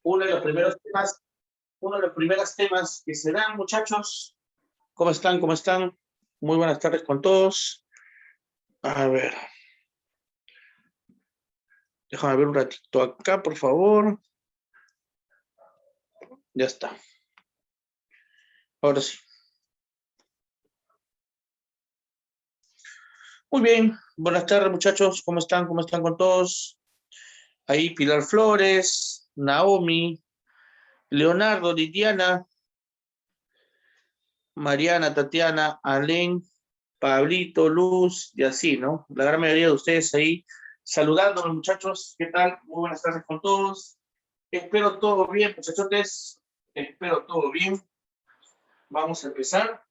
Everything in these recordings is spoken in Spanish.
uno de los primeros temas, uno de los primeros temas que se dan, muchachos. ¿Cómo están? ¿Cómo están? Muy buenas tardes con todos. A ver. Déjame ver un ratito acá, por favor. Ya está. Ahora sí. Muy bien. Buenas tardes, muchachos. ¿Cómo están? ¿Cómo están con todos? Ahí Pilar Flores, Naomi, Leonardo, Liliana, Mariana, Tatiana, Alén, Pablito, Luz y así, ¿no? La gran mayoría de ustedes ahí saludándonos, muchachos. ¿Qué tal? Muy buenas tardes con todos. Espero todo bien, muchachotes. Espero todo bien. Vamos a empezar.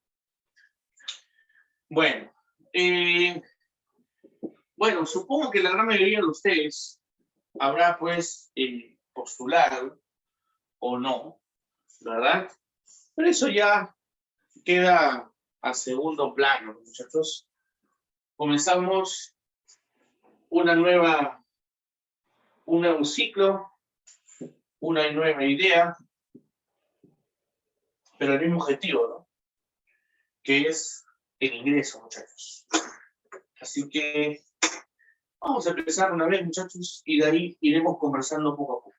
Bueno, supongo que la gran mayoría de ustedes habrá pues postulado o no, ¿verdad? Pero eso ya queda a segundo plano, muchachos. Comenzamos un nuevo ciclo, una nueva idea, pero el mismo objetivo, ¿no? Que es el ingreso, muchachos. Así que vamos a empezar una vez, muchachos, y de ahí iremos conversando poco a poco.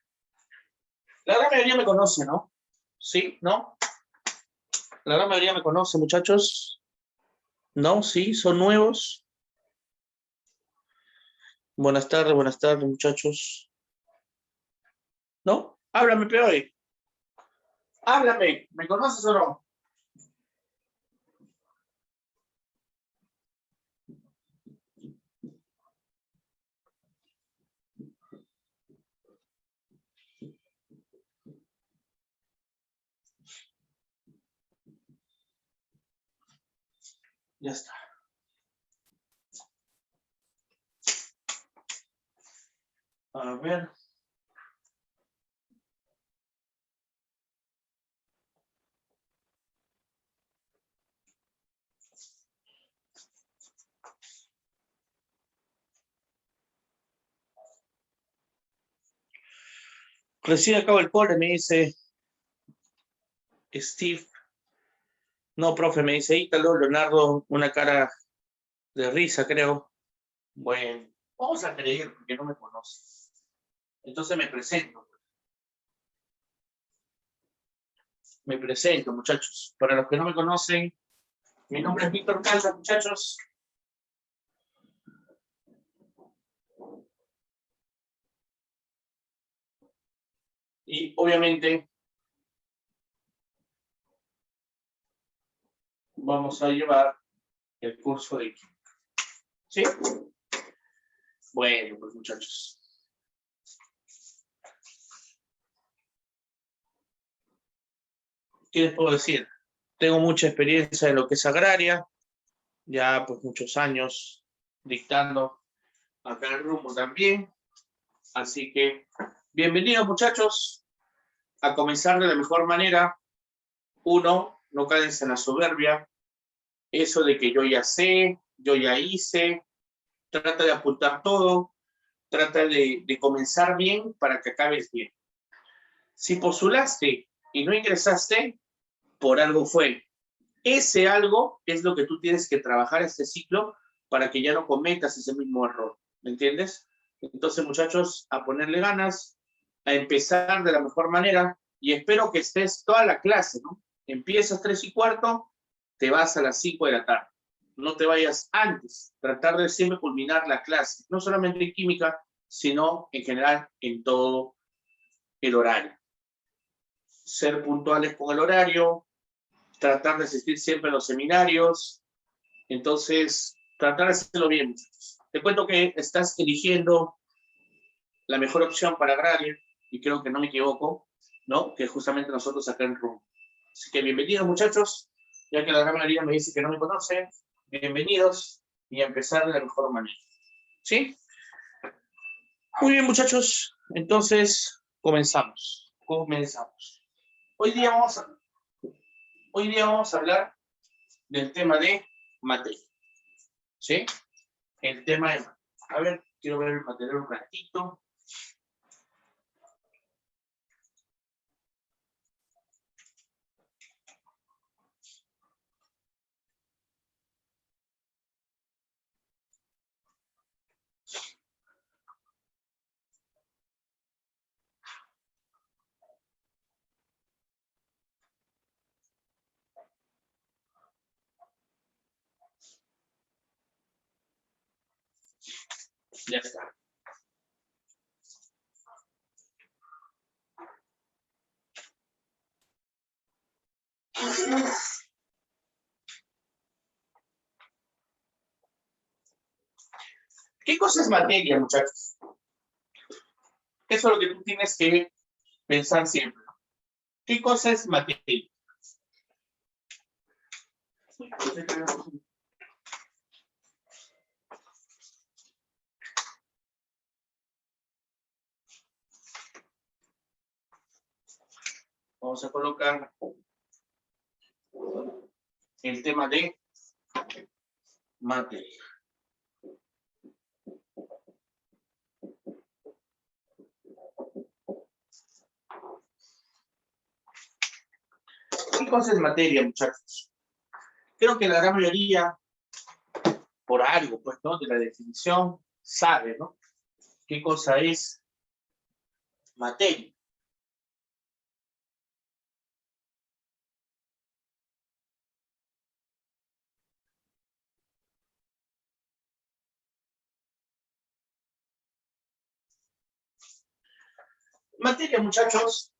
La gran mayoría me conoce, ¿no? ¿Sí? ¿No? La gran mayoría me conoce, muchachos. ¿No? ¿Sí? ¿Son nuevos? Buenas tardes, muchachos. ¿No? Háblame, peor. Háblame. ¿Me conoces o no? Ya está. A ver. Recién acabo el cole, me dice Steve. No, profe, me dice Ítalo, Leonardo, una cara de risa, creo. Bueno, vamos a creer porque no me conoce. Entonces me presento. Me presento, muchachos. Para los que no me conocen, mi nombre es Víctor Caldas, muchachos. Y obviamente vamos a llevar el curso de química. ¿Sí? Bueno, pues muchachos. ¿Qué les puedo decir? Tengo mucha experiencia en lo que es agraria, ya pues muchos años dictando acá en el rumbo también. Así que, bienvenidos muchachos, a comenzar de la mejor manera. Uno, no caen en la soberbia, eso de que yo ya sé, yo ya hice, trata de apuntar todo, trata de comenzar bien para que acabes bien. Si postulaste y no ingresaste, por algo fue. Ese algo es lo que tú tienes que trabajar este ciclo para que ya no cometas ese mismo error. ¿Me entiendes? Entonces, muchachos, a ponerle ganas, a empezar de la mejor manera y espero que estés toda la clase, ¿no? Empiezas 3:15, te vas a las 5 de la tarde. No te vayas antes. Tratar de siempre culminar la clase, no solamente en química, sino en general en todo el horario. Ser puntuales con el horario, tratar de asistir siempre a los seminarios. Entonces, tratar de hacerlo bien. Te cuento que estás eligiendo la mejor opción para agraria, y creo que no me equivoco, ¿no? Que justamente nosotros acá en RUM. Así que bienvenidos, muchachos, ya que la gran mayoría me dice que no me conocen. Bienvenidos y a empezar de la mejor manera. ¿Sí? Muy bien, muchachos. Entonces, comenzamos. Hoy día vamos a hablar del tema de materia. ¿Sí? El tema de... A ver, quiero ver el material un ratito. Ya está. ¿Qué cosa es materia, muchachos? Eso es lo que tú tienes que pensar siempre. ¿Qué cosa es materia? Vamos a colocar el tema de materia. ¿Qué cosa es materia, muchachos? Creo que la gran mayoría, por algo, pues, ¿no? De la definición, sabe, ¿no? ¿Qué cosa es materia? Materia, muchachos,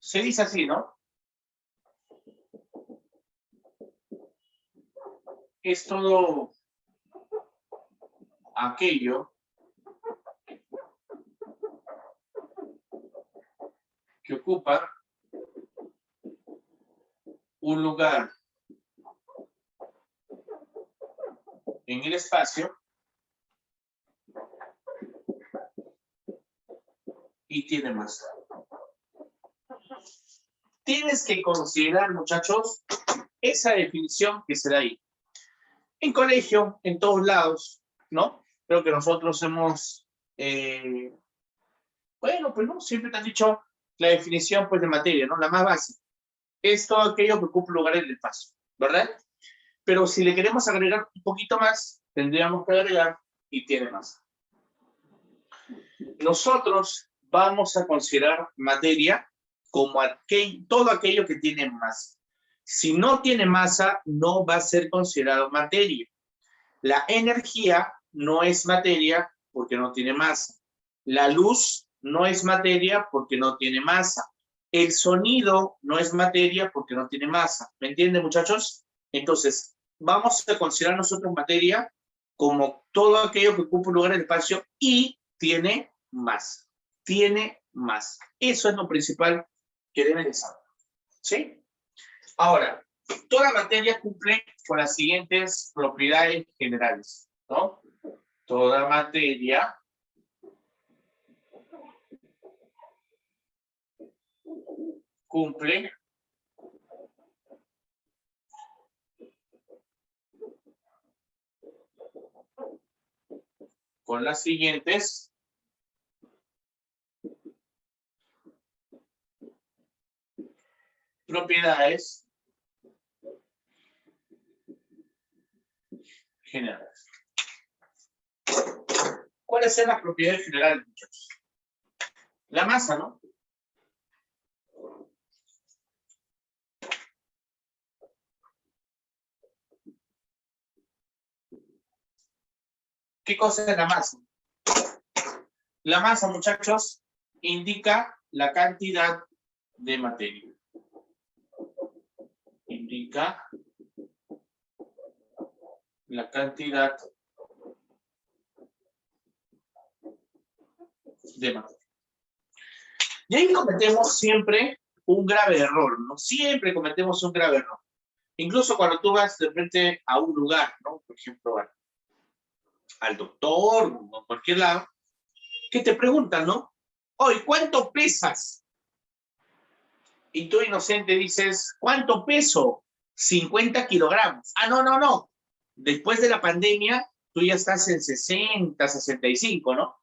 se dice así, ¿no? Es todo aquello que ocupa un lugar en el espacio y tiene masa. Tienes que considerar, muchachos, esa definición que se da ahí. En colegio, en todos lados, ¿no? Creo que nosotros hemos, bueno, pues no, siempre te han dicho la definición pues de materia, ¿no? La más básica. Es todo aquello que ocupa lugar en el espacio, ¿verdad? Pero si le queremos agregar un poquito más, tendríamos que agregar y tiene masa. Nosotros vamos a considerar materia como todo aquello que tiene masa. Si no tiene masa, no va a ser considerado materia. La energía no es materia porque no tiene masa. La luz no es materia porque no tiene masa. El sonido no es materia porque no tiene masa. ¿Me entienden, muchachos? Entonces, vamos a considerar nosotros materia como todo aquello que ocupa un lugar en el espacio y tiene masa. Tiene masa. Eso es lo principal que deben de saber. ¿Sí? Ahora, toda materia cumple con las siguientes propiedades generales, ¿no? Toda materia cumple con las siguientes propiedades generales. ¿Cuáles son las propiedades generales, muchachos? La masa, ¿no? ¿Qué cosa es la masa? La masa, muchachos, indica la cantidad de materia. Indica la cantidad de materia. Y ahí cometemos siempre un grave error, ¿no? Siempre cometemos un grave error. Incluso cuando tú vas de frente a un lugar, ¿no? Por ejemplo, al doctor o a cualquier lado, que te preguntan, ¿no? Oye, ¿cuánto pesas? Y tú inocente dices, ¿cuánto peso? 50 kilogramos. Ah, no, no, no. Después de la pandemia, tú ya estás en 60, 65, ¿no?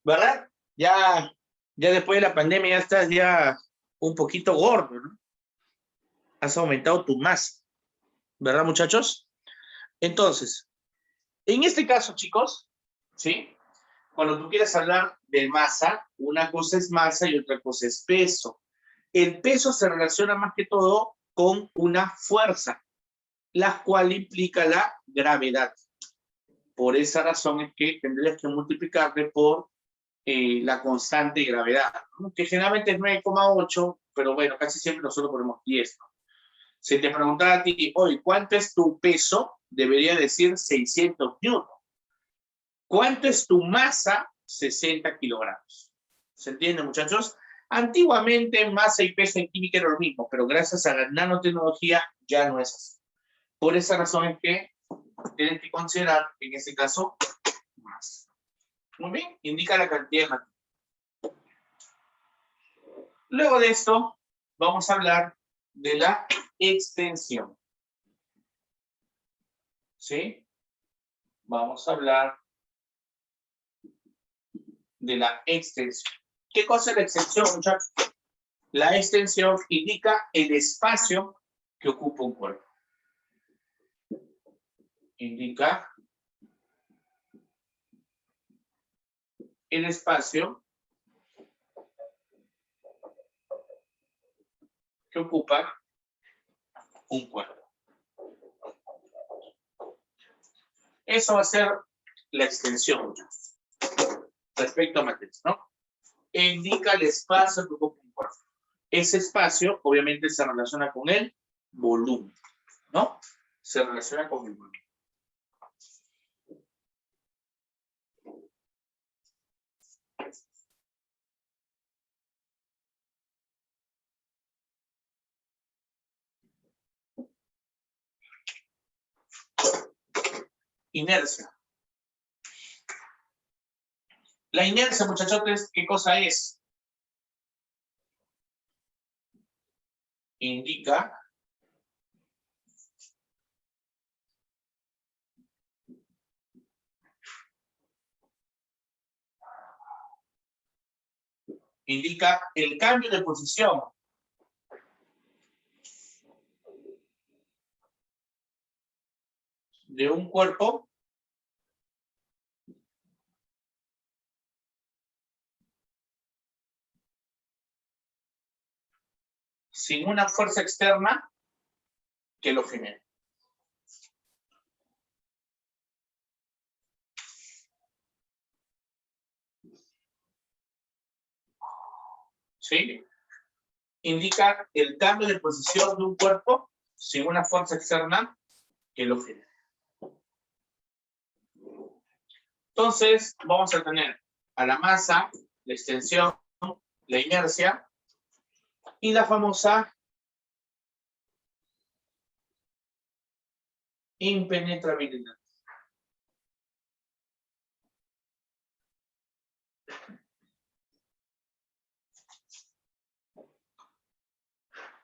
¿Verdad? Ya después de la pandemia ya estás ya un poquito gordo, ¿no? Has aumentado tu masa, ¿verdad, muchachos? Entonces, en este caso, chicos, ¿sí? Cuando tú quieres hablar de masa, una cosa es masa y otra cosa es peso. El peso se relaciona más que todo con una fuerza, la cual implica la gravedad. Por esa razón es que tendrías que multiplicarle por la constante de gravedad, ¿no? Que generalmente es 9,8, pero bueno, casi siempre nosotros ponemos 10, ¿no? Si te preguntara a ti, oye, ¿cuánto es tu peso? Debería decir 600 newton. ¿Cuánto es tu masa? 60 kilogramos. ¿Se entiende, muchachos? Antiguamente masa y peso en química era lo mismo, pero gracias a la nanotecnología ya no es así. Por esa razón es que tienen que considerar, en este caso, masa. Muy bien, indica la cantidad de materia. Luego de esto, vamos a hablar de la extensión. ¿Sí? Vamos a hablar de la extensión. ¿Qué cosa es la extensión, muchachos? La extensión indica el espacio que ocupa un cuerpo. Indica el espacio que ocupa un cuerpo. Eso va a ser la extensión, muchachos. Respecto a materias, ¿no? Indica el espacio que ocupa un cuerpo. Ese espacio, obviamente, se relaciona con el volumen, ¿no? Se relaciona con el volumen. Inercia. La inercia, muchachotes, ¿qué cosa es? Indica el cambio de posición de un cuerpo sin una fuerza externa que lo genere. ¿Sí? Indica el cambio de posición de un cuerpo sin una fuerza externa que lo genere. Entonces, vamos a tener a la masa, la extensión, la inercia y la famosa impenetrabilidad.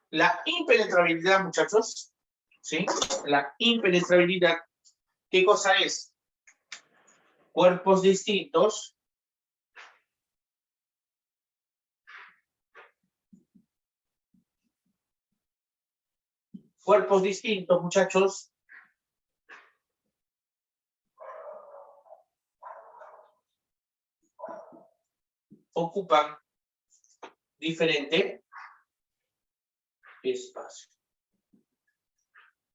La impenetrabilidad, muchachos, ¿sí? La impenetrabilidad, ¿qué cosa es? Cuerpos distintos muchachos, ocupan diferente espacio.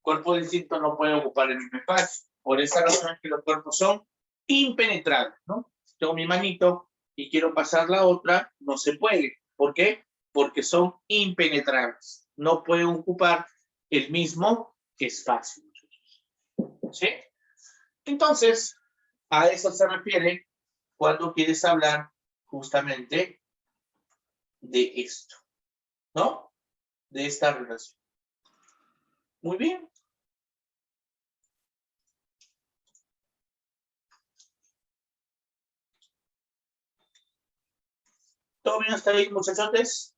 Cuerpos distintos no pueden ocupar el mismo espacio. Por esa razón es que los cuerpos son impenetrables, ¿no? Tengo mi manito y quiero pasar la otra, no se puede. ¿Por qué? Porque son impenetrables. No pueden ocupar el mismo espacio. ¿Sí? Entonces, a eso se refiere cuando quieres hablar justamente de esto, ¿no? De esta relación. Muy bien. ¿Todo bien hasta ahí, muchachotes?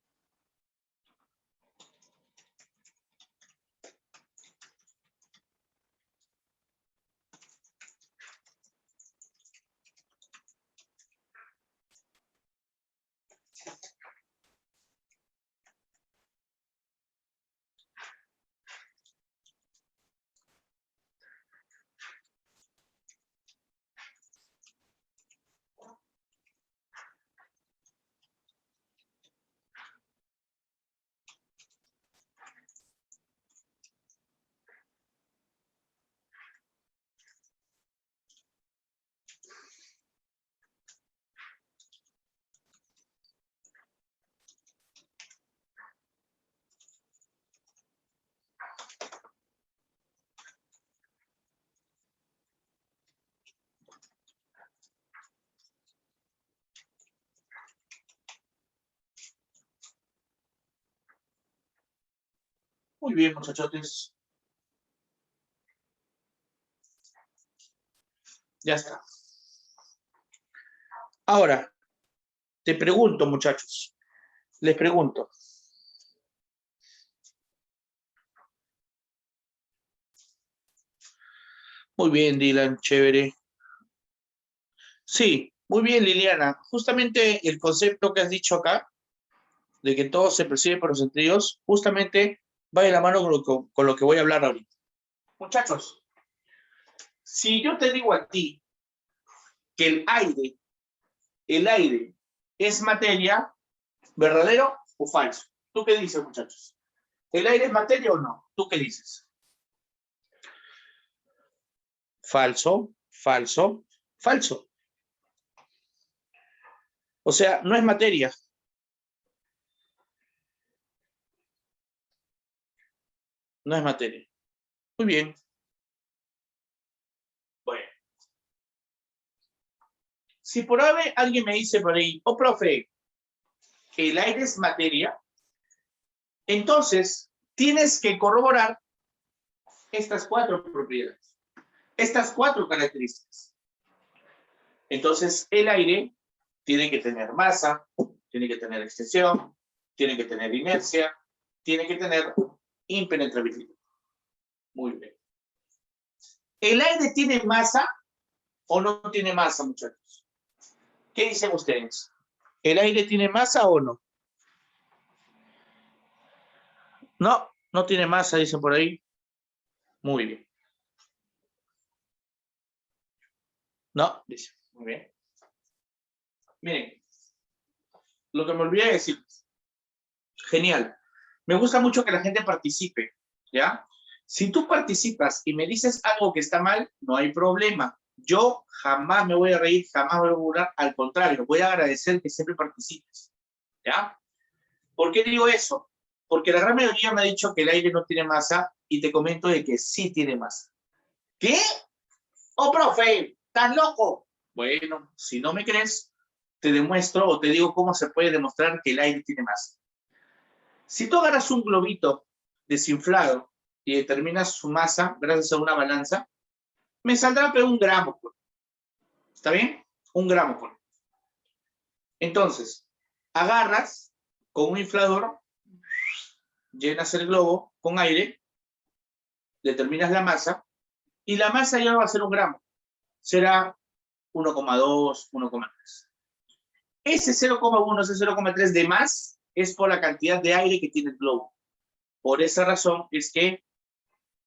Muy bien, muchachotes. Ya está. Ahora, te pregunto, muchachos. Les pregunto. Muy bien, Dylan, chévere. Sí, muy bien, Liliana. Justamente el concepto que has dicho acá, de que todo se percibe por los sentidos, justamente va de la mano con lo que voy a hablar ahorita. Muchachos, si yo te digo a ti que el aire es materia, ¿verdadero o falso? ¿Tú qué dices, muchachos? ¿El aire es materia o no? ¿Tú qué dices? Falso, falso, falso. O sea, no es materia. No es materia. Muy bien. Bueno. Si por ahí alguien me dice por ahí, oh, profe, que el aire es materia, entonces tienes que corroborar estas cuatro propiedades, estas cuatro características. Entonces, el aire tiene que tener masa, tiene que tener extensión, tiene que tener inercia, tiene que tener impenetrabilidad. Muy bien. ¿El aire tiene masa o no tiene masa, muchachos? ¿Qué dicen ustedes? ¿El aire tiene masa o no? No, no tiene masa, dicen por ahí. Muy bien. No, dice. Muy bien. Miren, lo que me olvidé de decir. Genial. Me gusta mucho que la gente participe, ¿ya? Si tú participas y me dices algo que está mal, no hay problema. Yo jamás me voy a reír, jamás me voy a burlar. Al contrario, voy a agradecer que siempre participes, ¿ya? ¿Por qué digo eso? Porque la gran mayoría me ha dicho que el aire no tiene masa y te comento de que sí tiene masa. ¿Qué? Oh, profe, ¿estás loco? Bueno, si no me crees, te demuestro o te digo cómo se puede demostrar que el aire tiene masa. Si tú agarras un globito desinflado y determinas su masa gracias a una balanza, me saldrá pero 1 gramo. ¿Está bien? 1 gramo. Entonces, agarras con un inflador, llenas el globo con aire, determinas la masa, y la masa ya no va a ser 1 gramo, será 1,2, 1,3. Ese 0,1, ese 0,3 de más es por la cantidad de aire que tiene el globo. Por esa razón es que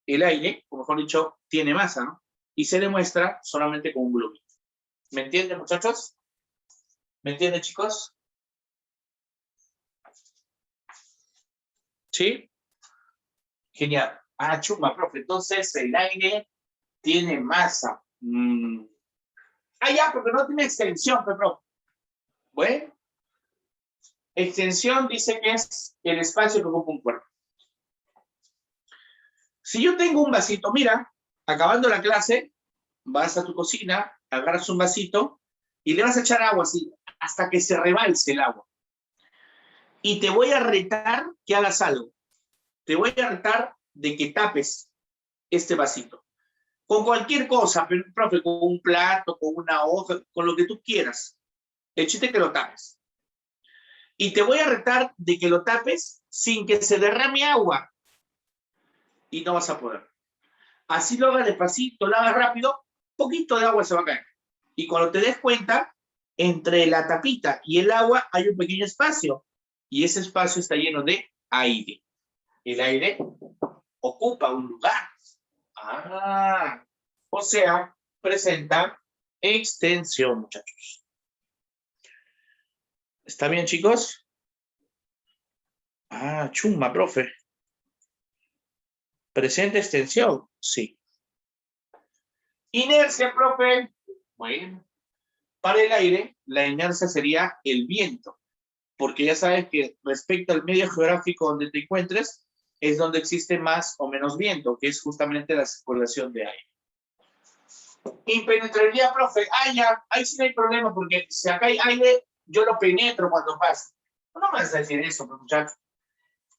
el aire, o mejor dicho, tiene masa, ¿no? Y se demuestra solamente con un globito. ¿Me entienden, muchachos? ¿Me entienden, chicos? ¿Sí? Genial. Ah, chuma, profe. Entonces, el aire tiene masa. Ah, ya, porque no tiene extensión, profe. Bueno, extensión dice que es el espacio que ocupa un cuerpo. Si yo tengo un vasito, mira, acabando la clase, vas a tu cocina, agarras un vasito y le vas a echar agua así, hasta que se rebalse el agua. Y te voy a retar que hagas algo. Te voy a retar de que tapes este vasito. Con cualquier cosa, profe, con un plato, con una hoja, con lo que tú quieras. El chiste es que lo tapes. Y te voy a retar de que lo tapes sin que se derrame agua. Y no vas a poder. Así lo hagas despacito, lo hagas rápido, poquito de agua se va a caer. Y cuando te des cuenta, entre la tapita y el agua hay un pequeño espacio. Y ese espacio está lleno de aire. El aire ocupa un lugar. Ah, o sea, presenta extensión, muchachos. ¿Está bien, chicos? Ah, chumba, profe. ¿Presenta extensión? Sí. Inercia, profe. Bueno, para el aire, la inercia sería el viento, porque ya sabes que respecto al medio geográfico donde te encuentres, es donde existe más o menos viento, que es justamente la circulación de aire. Impenetrabilidad, profe. Ah, ya, ahí sí no hay problema, porque si acá hay aire, yo lo penetro cuando pasa. No me vas a decir eso, muchachos.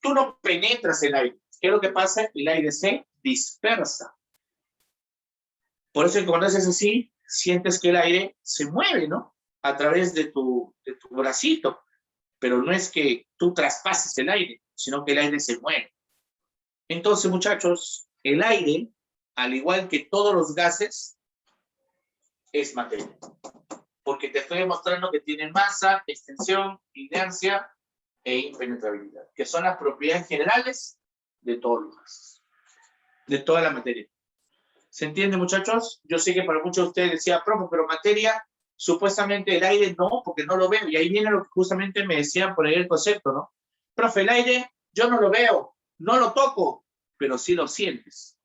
Tú no penetras el aire. ¿qué es lo que pasa? El aire se dispersa. Por eso cuando haces así, sientes que el aire se mueve, ¿no? A través de tu bracito. Pero no es que tú traspases el aire, sino que el aire se mueve. Entonces, muchachos, el aire, al igual que todos los gases, es materia. Porque te estoy demostrando que tiene masa, extensión, inercia e impenetrabilidad, que son las propiedades generales de todos los gases, de toda la materia. ¿Se entiende, muchachos? Yo sé que para muchos de ustedes decía, profe, pero materia, supuestamente el aire no, porque no lo veo. Y ahí viene lo que justamente me decían por ahí el concepto, ¿no? Profe, el aire yo no lo veo, no lo toco, pero sí lo sientes.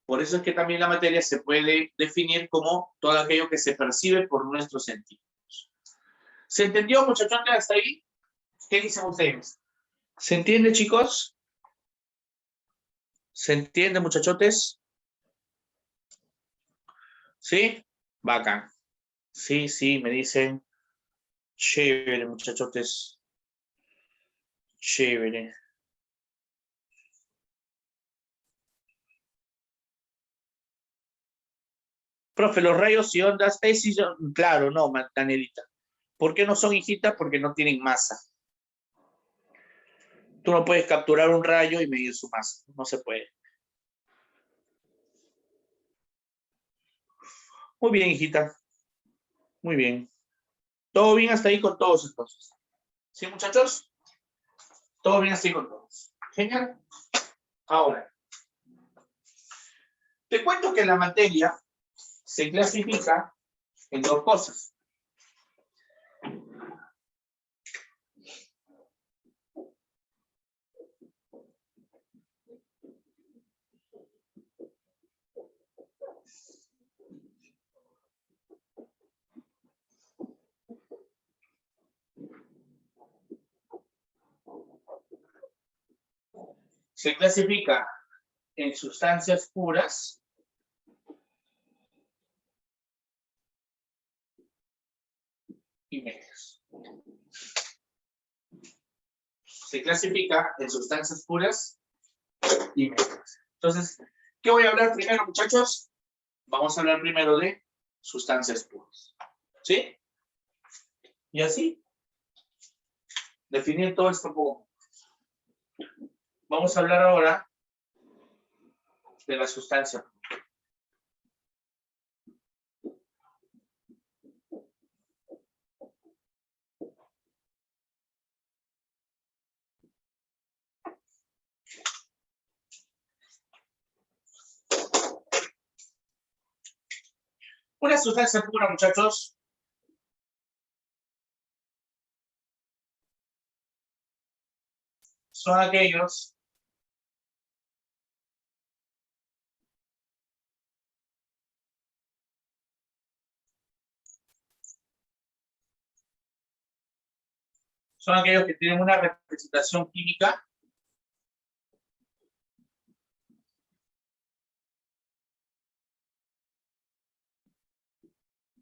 Por eso es que también la materia se puede definir como todo aquello que se percibe por nuestros sentidos. ¿Se entendió, muchachos, hasta ahí? ¿Qué dicen ustedes? ¿Se entiende, chicos? ¿Se entiende, muchachotes? ¿Sí? Bacán. Sí, sí, me dicen. Chévere, muchachotes. Chévere. Profe, los rayos y ondas, sí, claro, no, Danielita. ¿Por qué no son hijitas? Porque no tienen masa. Tú no puedes capturar un rayo y medir su masa. No se puede. Muy bien, hijita. Muy bien. ¿Todo bien hasta ahí con todos entonces? ¿Sí, muchachos? Todo bien hasta ahí con todos. Genial. Ahora, te cuento que la materia se clasifica en dos cosas. Se clasifica en sustancias puras y medias. Se clasifica en sustancias puras y medias. Entonces, ¿qué voy a hablar primero, muchachos? Vamos a hablar primero de sustancias puras. ¿Sí? Y así, definir todo esto poco. Vamos a hablar ahora de la sustancia. Una sustancia pura, muchachos, son aquellos que tienen una representación química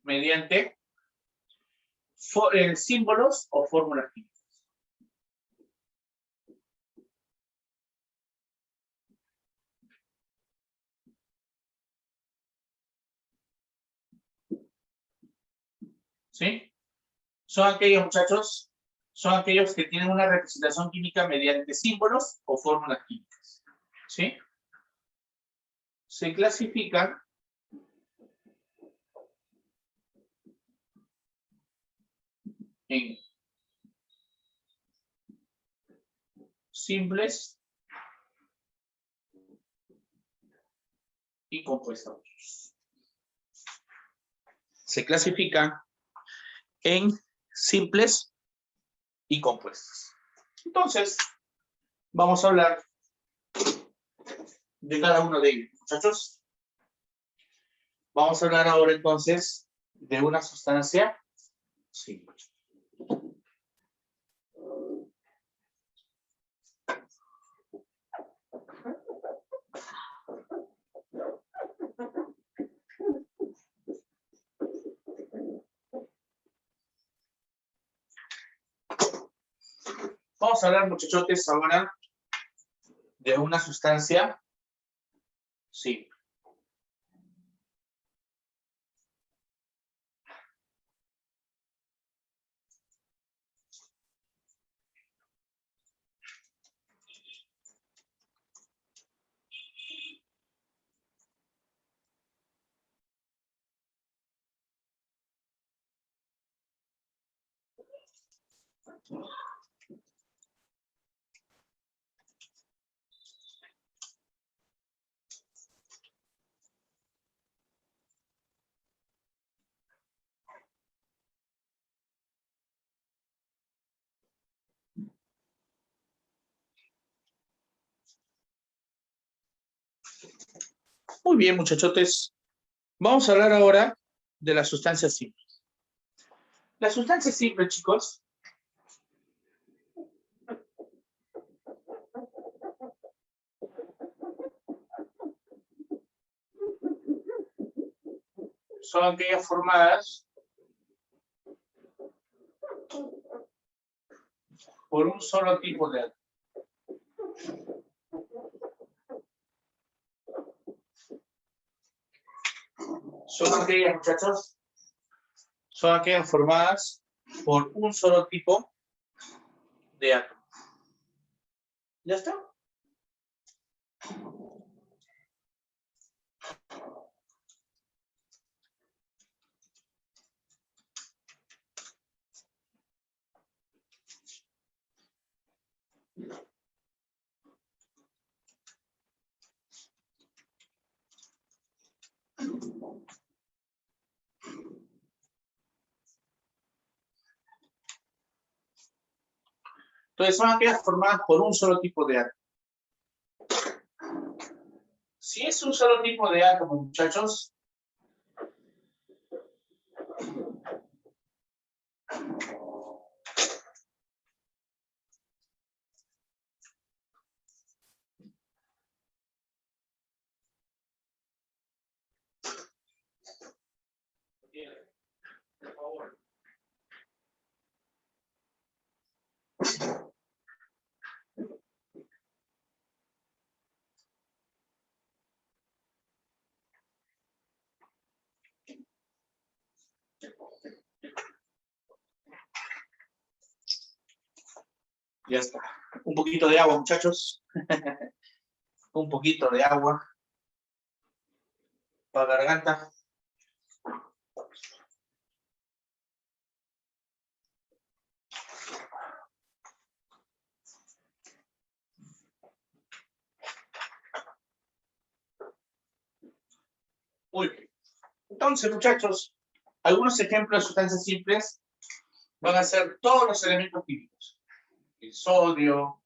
mediante símbolos o fórmulas químicas. ¿Sí? Son aquellos, muchachos, son aquellos que tienen una representación química mediante símbolos o fórmulas químicas. ¿Sí? Se clasifican en simples y compuestos. Se clasifican en simples y compuestos. Entonces, vamos a hablar de cada uno de ellos, muchachos. Vamos a hablar ahora entonces de una sustancia simple. Vamos a hablar, muchachotes, ahora de una sustancia simple. Muy bien, muchachotes. Vamos a hablar ahora de las sustancias simples. Las sustancias simples, chicos, son aquellas formadas por un solo tipo de átomo. Son aquellas, muchachos, son aquellas formadas por un solo tipo de átomo. ¿Ya está? Entonces son aquellas formadas por un solo tipo de átomo. Si es un solo tipo de átomo, muchachos, por favor. Ya está. Un poquito de agua, muchachos. Un poquito de agua para la garganta. Muy bien. Entonces, muchachos, algunos ejemplos de sustancias simples van a ser todos los elementos químicos. El sodio,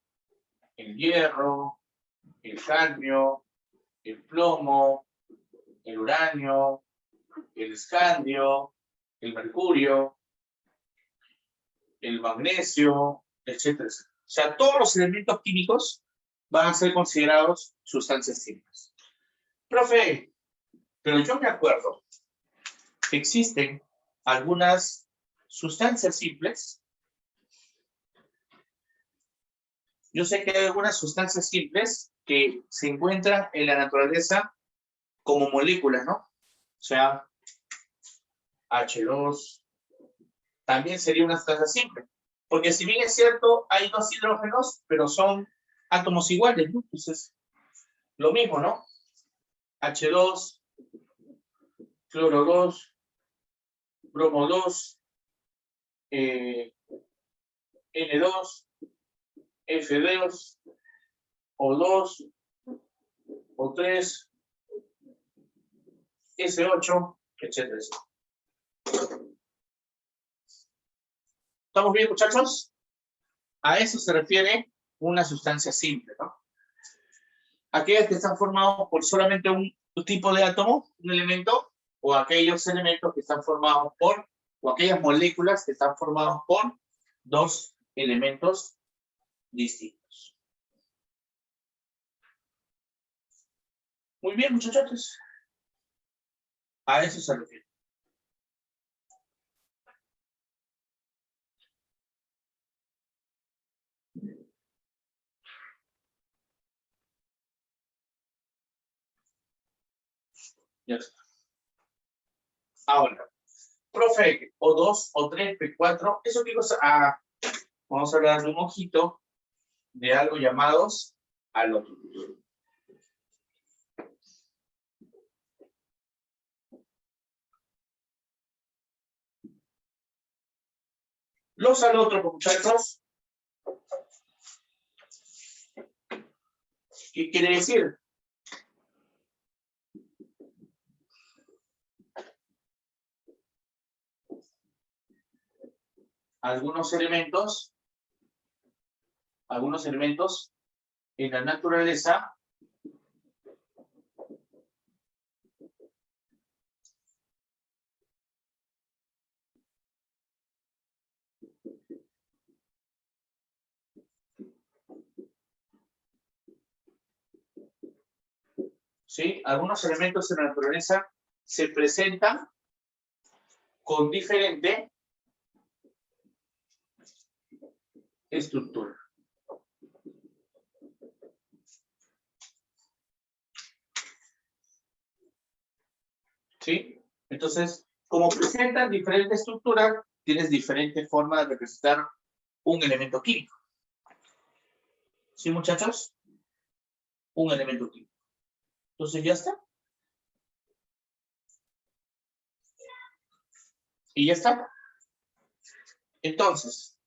el hierro, el cadmio, el plomo, el uranio, el escandio, el mercurio, el magnesio, etcétera, etcétera. O sea, todos los elementos químicos van a ser considerados sustancias simples. Profe, pero yo me acuerdo que existen algunas sustancias simples. Yo sé que hay algunas sustancias simples que se encuentran en la naturaleza como moléculas, ¿no? O sea, H2 también sería una sustancia simple. Porque si bien es cierto, hay dos hidrógenos, pero son átomos iguales, ¿no? Entonces, lo mismo, ¿no? H2, cloro 2, bromo 2, N2, F2, O2, O3, S8, etcétera, etcétera. ¿Estamos bien, muchachos? A eso se refiere una sustancia simple, ¿no? Aquellas que están formados por solamente un tipo de átomo, un elemento, o aquellos elementos que están formados por, o aquellas moléculas que están formadas por dos elementos distintos. Muy bien, muchachos. A eso se refiere. Ya está. Ahora, profe, O2, O3, P4, eso qué cosa. Vamos a darle un ojito de algo llamados alótropos. Los alótropos, muchachos, ¿qué quiere decir? Algunos elementos en la naturaleza ¿sí? Algunos elementos en la naturaleza se presentan con diferente estructura. ¿Sí? Entonces, como presentan diferente estructura, tienes diferente forma de representar un elemento químico. ¿Sí, muchachos? Un elemento químico. Entonces, ya está. Y ya está. Entonces,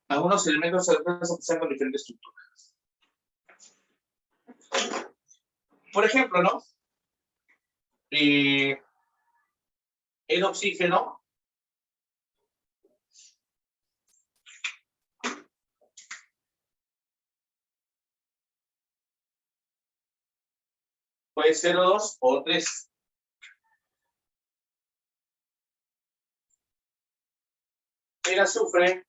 algunos elementos se representan con diferentes estructuras. Por ejemplo, ¿no? El oxígeno puede ser O2 o O3. El azufre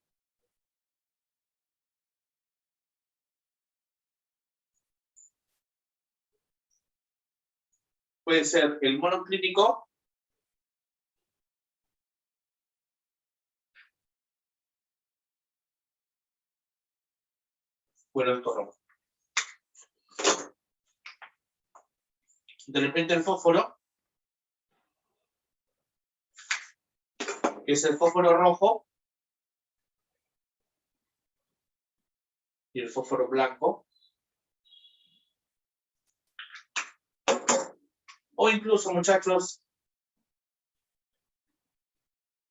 puede ser el monoclínico o el alcohol. De repente el fósforo, que es el fósforo rojo, y el fósforo blanco, o incluso, muchachos,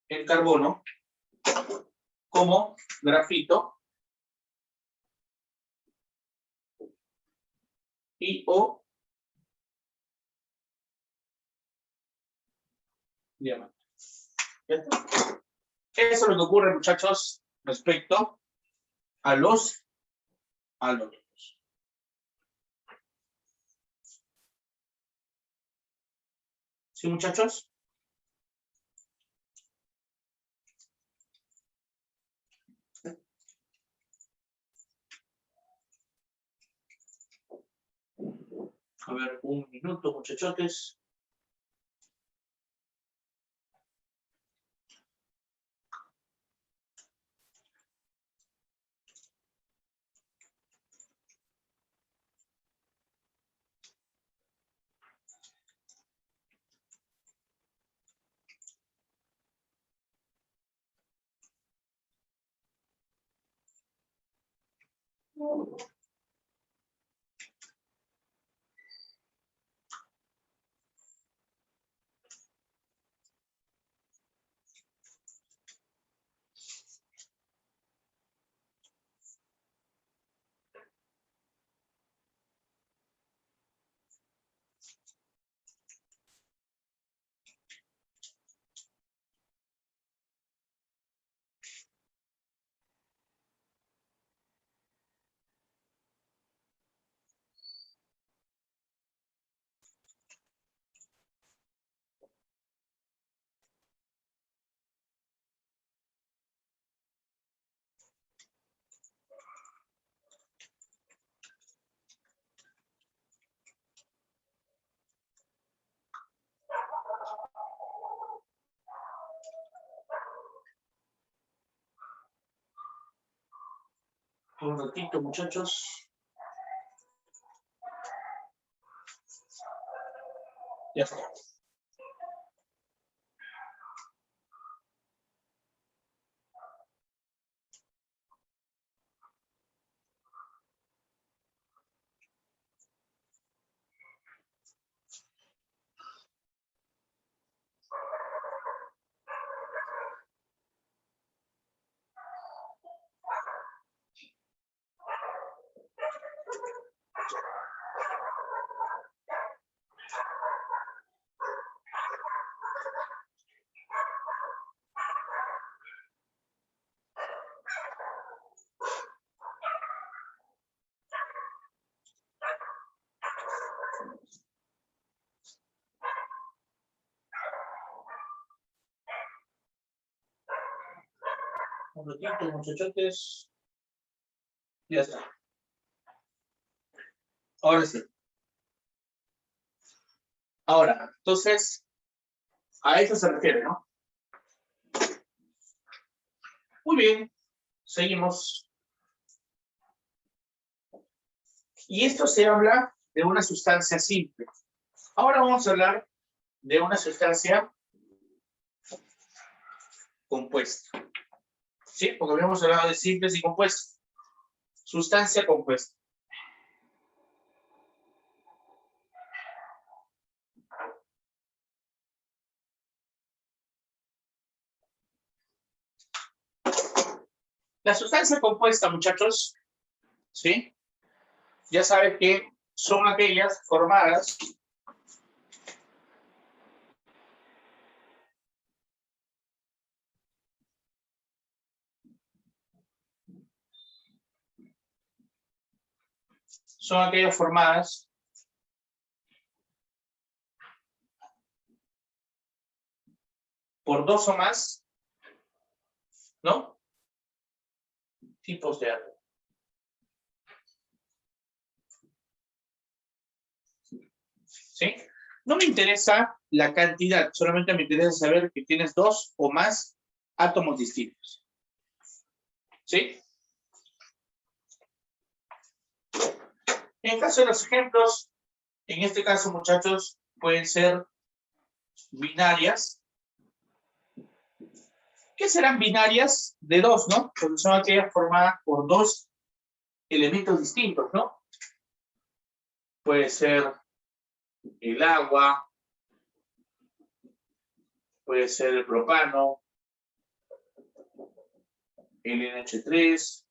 el carbono, como grafito y o diamante. ¿Ya está? Eso es lo que ocurre, muchachos, respecto a los alótropos. ¿Sí, muchachos? A ver, un minuto, muchachotes. Un ratito, muchachos. Ya está. Un ratito, muchachotes. Ya está. Ahora sí. Ahora, entonces, a eso se refiere, ¿no? Muy bien. Seguimos. Y esto se habla de una sustancia simple. Ahora vamos a hablar de una sustancia compuesta. ¿Sí? Porque habíamos hablado de simples y compuestos. Sustancia compuesta. La sustancia compuesta, muchachos, ¿sí? Ya saben que son aquellas formadas por dos o más, ¿no? Tipos de átomo. ¿Sí? No me interesa la cantidad, solamente me interesa saber que tienes dos o más átomos distintos. ¿Sí? En el caso de los ejemplos, en este caso, muchachos, pueden ser binarias. ¿Qué serán binarias? De dos, ¿no? Porque son aquellas formadas por dos elementos distintos, ¿no? Puede ser el agua, puede ser el propano, el NH3,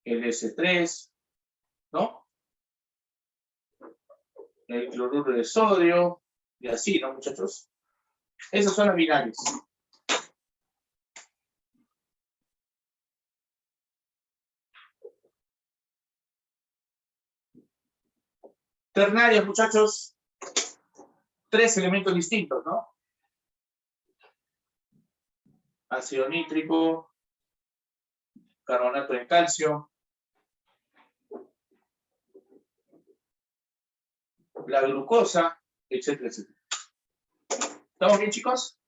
el S3, ¿no? El cloruro de sodio, y así, ¿no, muchachos? Esas son las binarias. Ternarias, muchachos, tres elementos distintos, ¿no? Ácido nítrico, carbonato de calcio, la glucosa, etcétera, etcétera. ¿Estamos bien, chicos?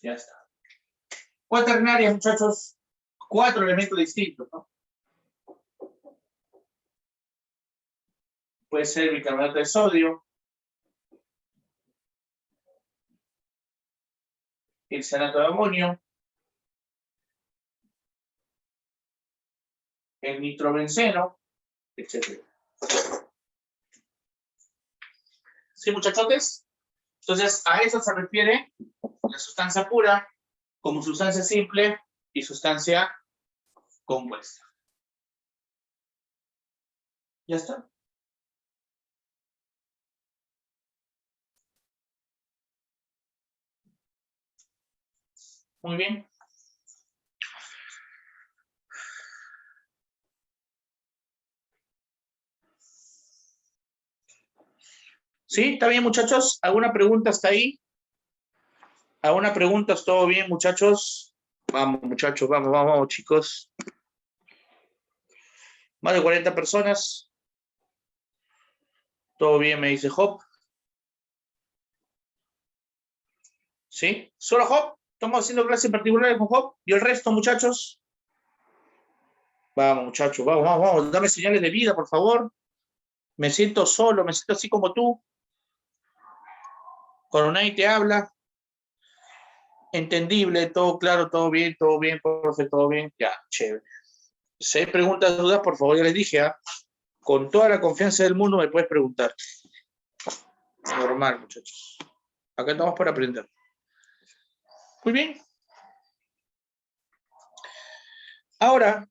Ya está. Cuaternarias, muchachos, cuatro elementos distintos, ¿no? Puede ser bicarbonato de sodio, el cianato de amonio, el nitrobenceno, etc. ¿Sí, muchachotes? Entonces, a eso se refiere la sustancia pura como sustancia simple y sustancia compuesta. ¿Ya está? Muy bien. ¿Sí? ¿Está bien, muchachos? ¿Alguna pregunta hasta ahí? ¿Alguna pregunta? ¿Todo bien, muchachos? Vamos, muchachos, vamos, vamos, vamos, chicos. Más de 40 personas. Todo bien, me dice Hop. ¿Sí? ¿Solo Job? ¿Estamos haciendo clases particulares con Job? ¿Y el resto, muchachos? Vamos, muchachos, vamos, vamos, vamos. Dame señales de vida, por favor. Me siento solo, me siento así como tú. Cuando nadie te habla. Entendible, todo claro, todo bien, profe, todo bien. Ya, chévere. Si hay preguntas, dudas, por favor, ya les dije, ¿ah? Con toda la confianza del mundo me puedes preguntar. Normal, muchachos. Acá estamos para aprender. Muy bien. Ahora,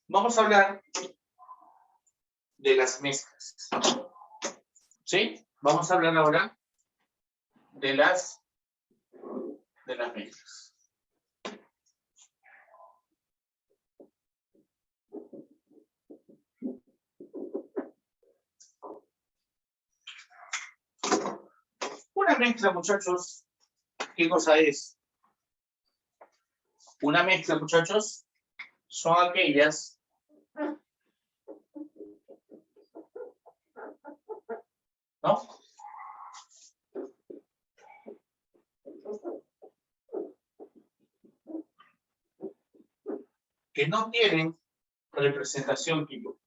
vamos a hablar de las mezclas. ¿Sí? Vamos a hablar ahora de las mezclas. Una mezcla, muchachos, ¿qué cosa es? Una mezcla, muchachos, son aquellas ¿no? Que no tienen representación química.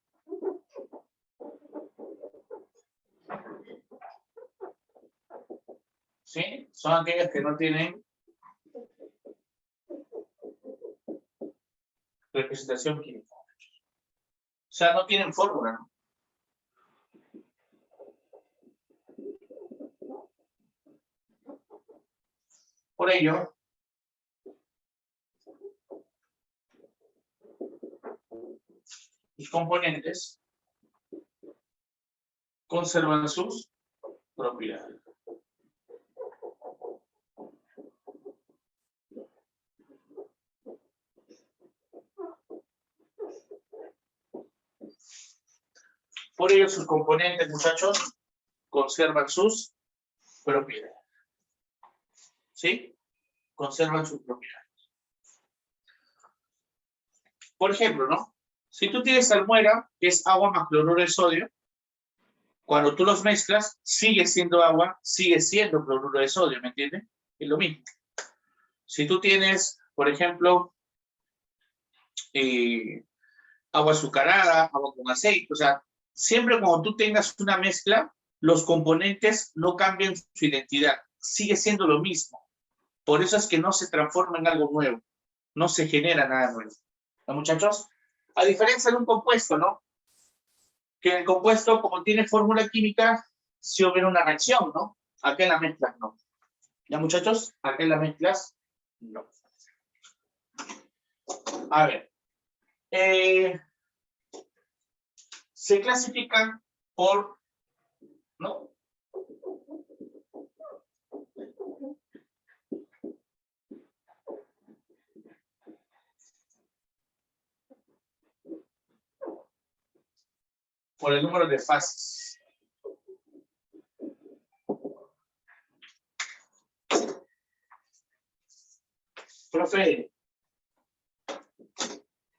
¿Sí? Son aquellas que no tienen representación química. O sea, no tienen fórmula, ¿no? Por ello, los componentes conservan sus propiedades. Por ello, sus componentes, muchachos, conservan sus propiedades. ¿Sí? Conservan sus propiedades. Por ejemplo, ¿no? Si tú tienes salmuera, que es agua más cloruro de sodio, cuando tú los mezclas, sigue siendo agua, sigue siendo cloruro de sodio, ¿me entiendes? Es lo mismo. Si tú tienes, por ejemplo, agua azucarada, agua con aceite, o sea, siempre cuando tú tengas una mezcla, los componentes no cambian su identidad, sigue siendo lo mismo. Por eso es que no se transforma en algo nuevo, no se genera nada nuevo. ¿No, muchachos? A diferencia de un compuesto, ¿no? Que el compuesto, como tiene fórmula química, si hubiera una reacción, ¿no? Acá en las mezclas no. ¿Ya, muchachos? Acá en las mezclas no. A ver. Se clasifican por, ¿no? Por el número de fases. Profe,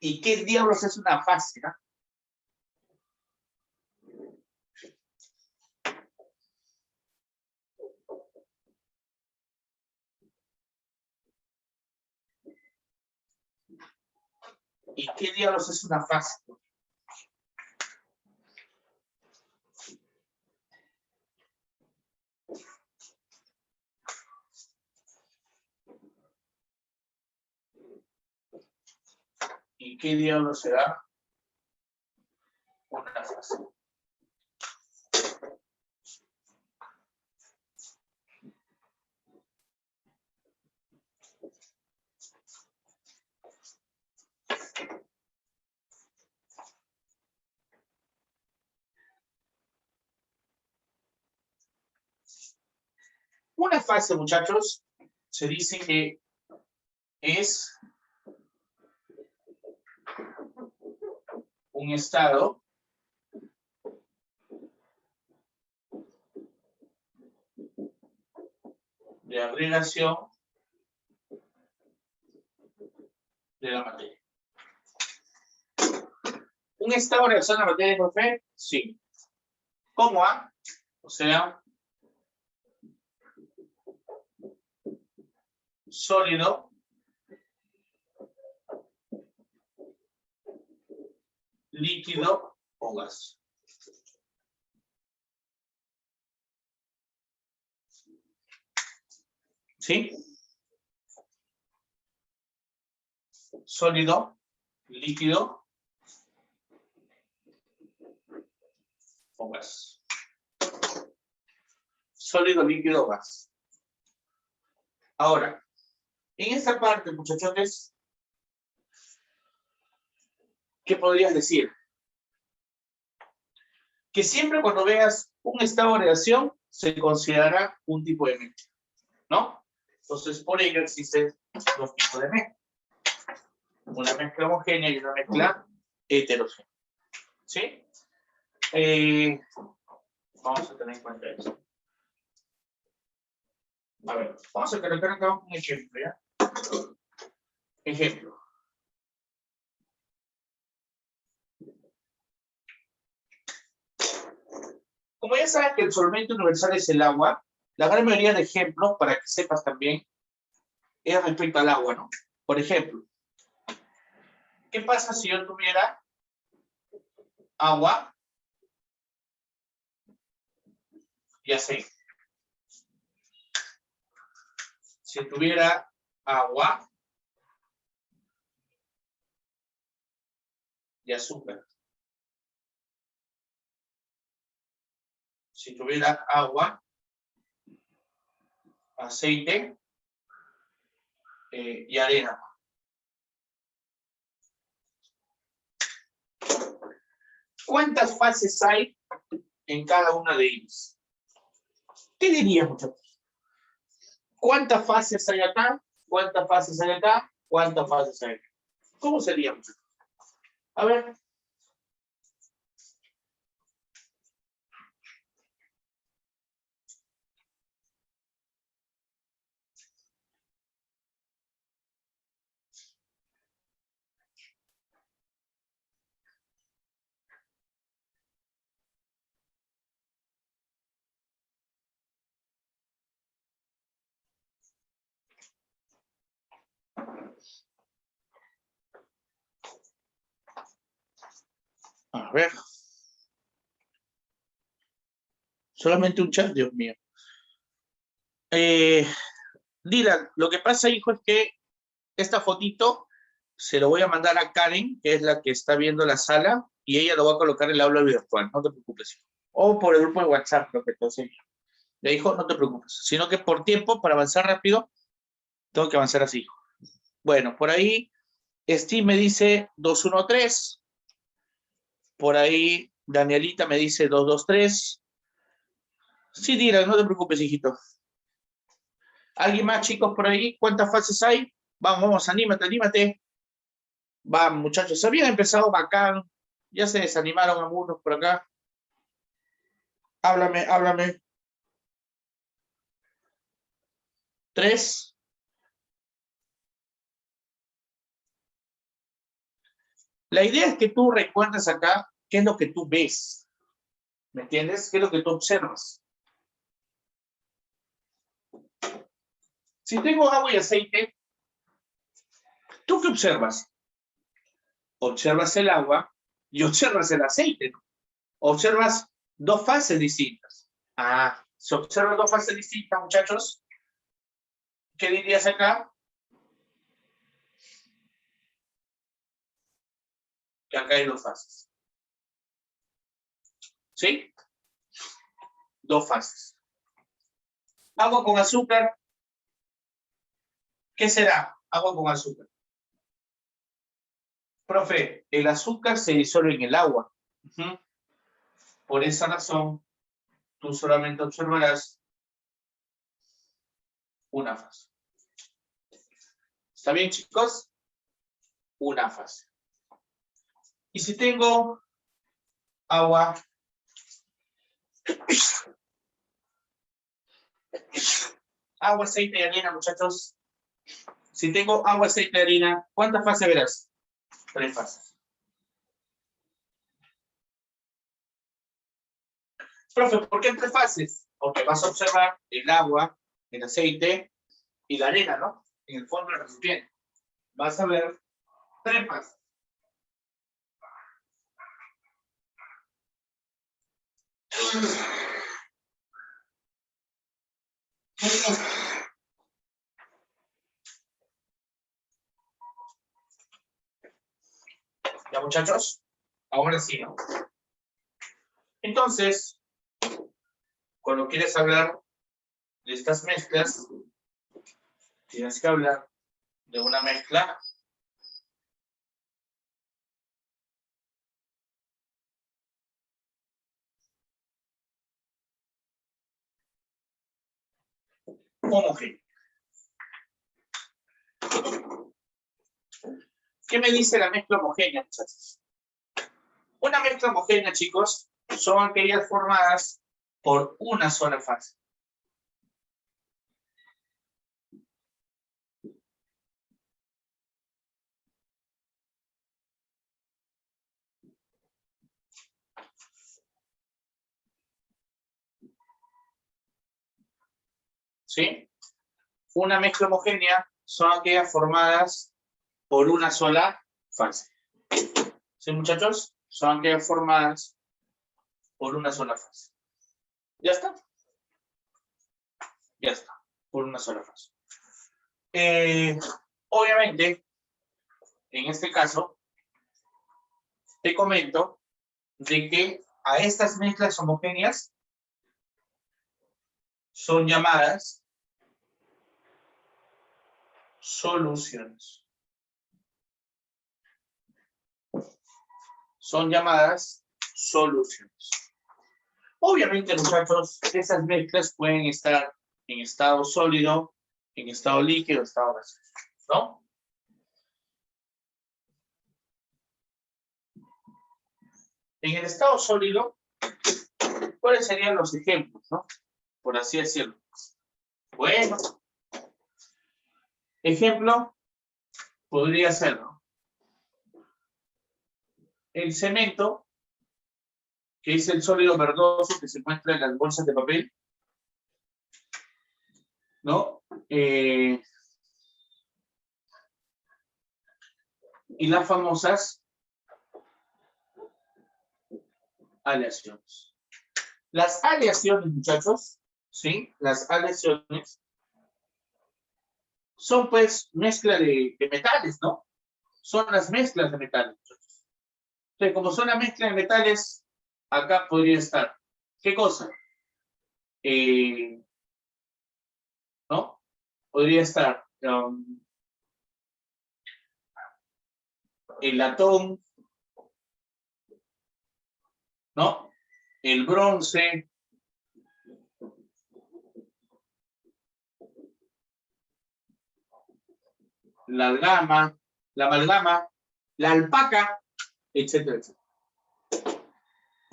¿y qué diablos es una fase? ¿No? ¿Y qué diablos es una fase? ¿Y qué diablos será una fase? Una fase, muchachos, se dice que es un estado de agregación de la materia. ¿Un estado de reacción a materia, profe? Sí. ¿Cómo? O sea, sólido, líquido o gas. ¿Sí? Sólido, líquido o gas. Sólido, líquido o gas. Ahora, en esta parte, muchachones, ¿qué podrías decir? Que siempre cuando veas un estado de reacción, se considerará un tipo de mezcla, ¿no? Entonces, por ello existen dos tipos de mezcla. Una mezcla homogénea y una mezcla heterogénea. ¿Sí? Vamos a tener en cuenta eso. A ver, vamos a colocar acá un ejemplo, ¿ya? Ejemplo. Como ya saben que el solvente universal es el agua, la gran mayoría de ejemplos, para que sepas también, es respecto al agua, ¿no? Por ejemplo, ¿qué pasa si yo tuviera agua y aceite? Si tuviera agua y azúcar. Si tuviera agua, aceite y arena. ¿Cuántas fases hay en cada una de ellas? ¿Qué dirías, muchachos? ¿Cuántas fases hay acá? ¿Cuántas fases hay acá? ¿Cuántas fases hay acá? ¿Cómo sería, muchachos? A ver. A ver. Solamente un chat, Dios mío. Dylan, lo que pasa, hijo, es que esta fotito se lo voy a mandar a Karen, que es la que está viendo la sala, y ella lo va a colocar en el aula virtual, no te preocupes. O por el grupo de WhatsApp, lo que te enseño. Le dijo, no te preocupes, sino que por tiempo, para avanzar rápido, tengo que avanzar así. Bueno, por ahí Steve me dice 213. Por ahí Danielita me dice 223. Sí, Dylan, no te preocupes, hijito. ¿Alguien más, chicos, por ahí? ¿Cuántas fases hay? Vamos, vamos, anímate, anímate. Va, muchachos, se habían empezado bacán. Ya se desanimaron algunos por acá. Háblame, háblame. 3. La idea es que tú recuerdes acá qué es lo que tú ves. ¿Me entiendes? ¿Qué es lo que tú observas? Si tengo agua y aceite, ¿tú qué observas? Observas el agua y observas el aceite, ¿no? Observas dos fases distintas. Ah, se observan dos fases distintas, muchachos. ¿Qué dirías acá? Que acá hay dos fases. ¿Sí? Dos fases. Agua con azúcar. ¿Qué será? Agua con azúcar. Profe, el azúcar se disuelve en el agua. Por esa razón, tú solamente observarás una fase. ¿Está bien, chicos? Una fase. Y si tengo agua, aceite y harina, muchachos. Si tengo agua, aceite y harina, ¿cuántas fases verás? 3 fases. Profe, ¿por qué en tres fases? Porque vas a observar el agua, el aceite y la arena, ¿no? En el fondo del recipiente. Vas a ver tres fases. ¿Ya, muchachos? Ahora sí, ¿no? Entonces, cuando quieres hablar de estas mezclas, tienes que hablar de una mezcla homogénea. ¿Qué me dice la mezcla homogénea, muchachos? Una mezcla homogénea, chicos, son aquellas formadas por una sola fase. ¿Sí? Una mezcla homogénea son aquellas formadas por una sola fase. ¿Sí, muchachos? Son aquellas formadas por una sola fase. ¿Ya está? Ya está, por una sola fase. Obviamente, en este caso, te comento de que a estas mezclas homogéneas son llamadas soluciones. Son llamadas soluciones. Obviamente, muchachos, esas mezclas pueden estar en estado sólido, en estado líquido, estado gaseoso, ¿no? En el estado sólido, ¿cuáles serían los ejemplos, no? Por así decirlo. Bueno, ejemplo podría ser, ¿no? El cemento, que es el sólido verdoso que se encuentra en las bolsas de papel, ¿no? Y las famosas aleaciones. Las aleaciones, muchachos, ¿sí? Las aleaciones son, pues, mezcla de metales, ¿no? Son las mezclas de metales, muchachos. Entonces, como son las mezclas de metales, acá podría estar, ¿qué cosa? ¿No? Podría estar el latón, ¿no? El bronce, la amalgama, la alpaca, etcétera, etcétera.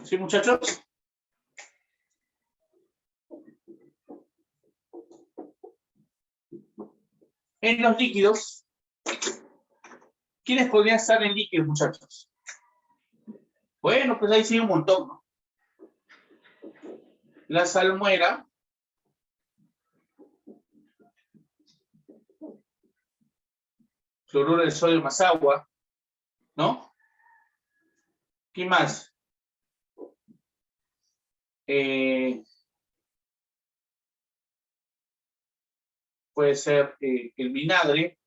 ¿Sí, muchachos? En los líquidos, ¿quiénes podrían estar en líquidos, muchachos? Bueno, pues ahí sí un montón, ¿no? La salmuera, cloruro de sodio más agua, ¿no? ¿Qué más? Puede ser el vinagre,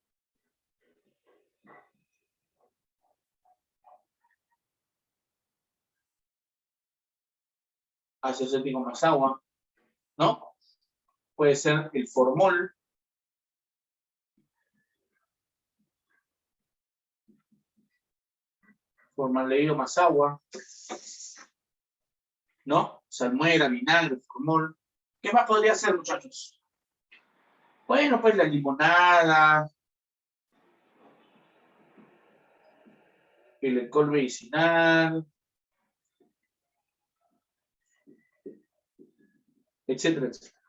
ácido acético más agua, ¿no? Puede ser el formol, formaldehído más agua, ¿no? Salmuera, vinagre, formol. ¿Qué más podría ser, muchachos? Bueno, pues la limonada, el alcohol medicinal, etcétera, etcétera.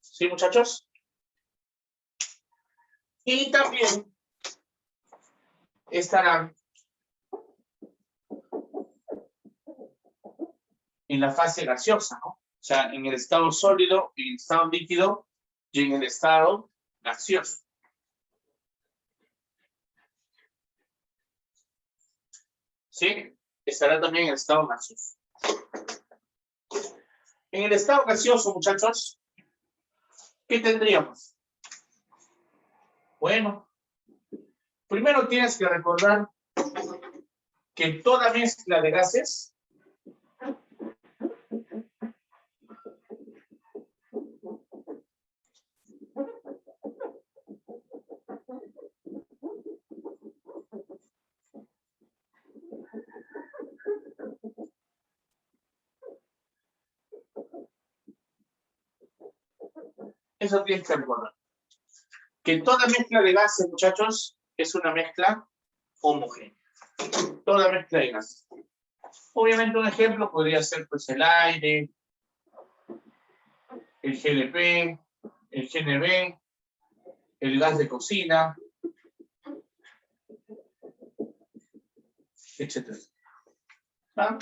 ¿Sí, muchachos? Y también estarán en la fase gaseosa, ¿no? O sea, en el estado sólido, en el estado líquido y en el estado gaseoso. ¿Sí? Estará también en el estado gaseoso. En el estado gaseoso, muchachos, ¿qué tendríamos? Bueno, primero tienes que recordar que toda mezcla de gases eso tienes que recordar. Que toda mezcla de gases, muchachos, es una mezcla homogénea. Toda mezcla de gases. Obviamente un ejemplo podría ser pues el aire, el GLP, el GNB, el gas de cocina, etc. ¿Ah?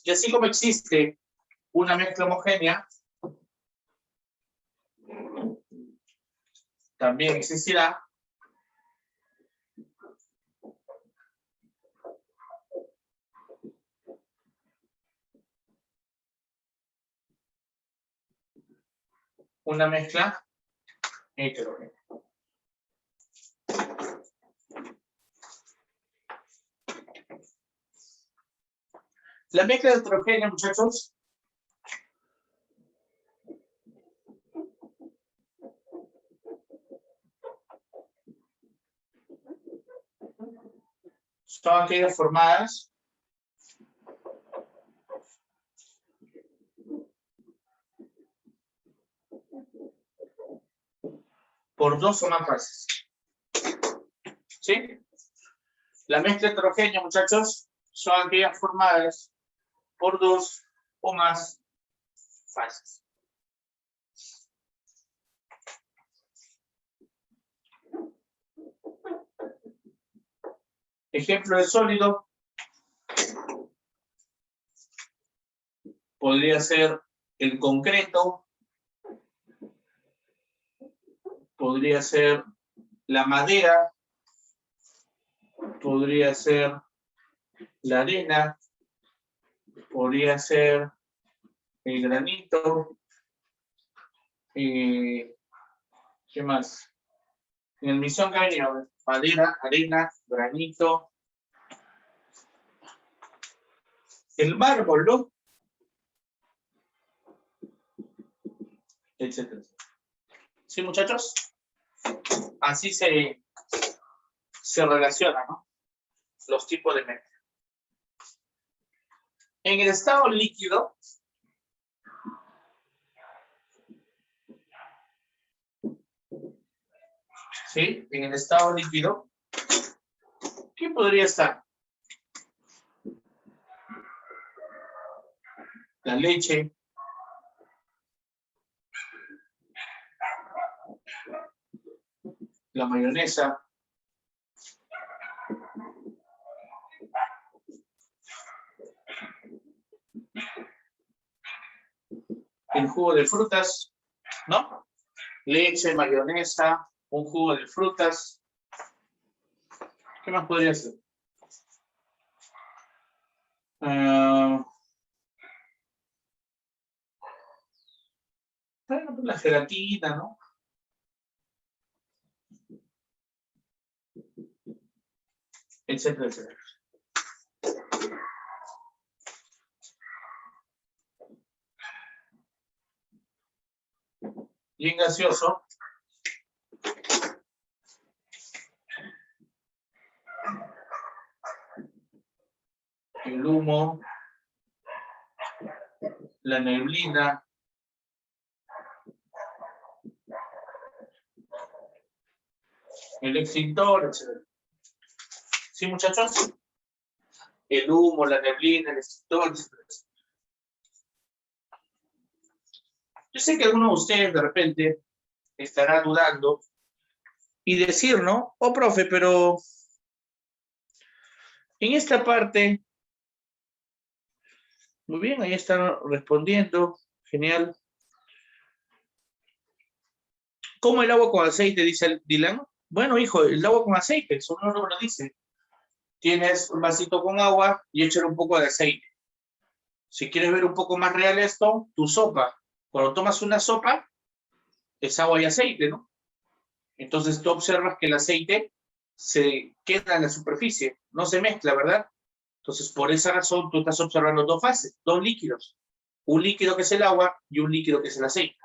Y así como existe una mezcla homogénea, también existirá una mezcla heterogénea. La mezcla heterogénea, muchachos, son aquellas formadas por dos o más fases. ¿Sí? La mezcla heterogénea, muchachos, son aquellas formadas por dos o más fases. Ejemplo de sólido podría ser el concreto, podría ser la madera, podría ser la arena, podría ser el granito, ¿qué más? En el misión que ha venido, madera, arena, granito, el mármol, ¿no? Etcétera. ¿Sí, muchachos? Así se relacionan, ¿no? Los tipos de mezcla. En el estado líquido, ¿sí? En el estado líquido, ¿qué podría estar? La leche, la mayonesa, el jugo de frutas, ¿no? Leche, mayonesa, un jugo de frutas. ¿Qué más podría ser? Bueno, pues la gelatina, ¿no? Etcétera, etcétera. Y en gaseoso, el humo, la neblina, el extintor, etc. ¿Sí, muchachos? El humo, la neblina, el extintor, etc. Yo sé que alguno de ustedes de repente estará dudando y decir, ¿no? Oh, profe, pero En esta parte, muy bien, ahí están respondiendo. Genial. ¿Cómo el agua con aceite, dice Dylan? Bueno, hijo, el agua con aceite, eso no lo dice. Tienes un vasito con agua y échale un poco de aceite. Si quieres ver un poco más real esto, tu sopa. Cuando tomas una sopa, es agua y aceite, ¿no? Entonces tú observas que el aceite se queda en la superficie, no se mezcla, ¿verdad? Entonces, por esa razón, tú estás observando dos fases, dos líquidos. Un líquido que es el agua y un líquido que es el aceite.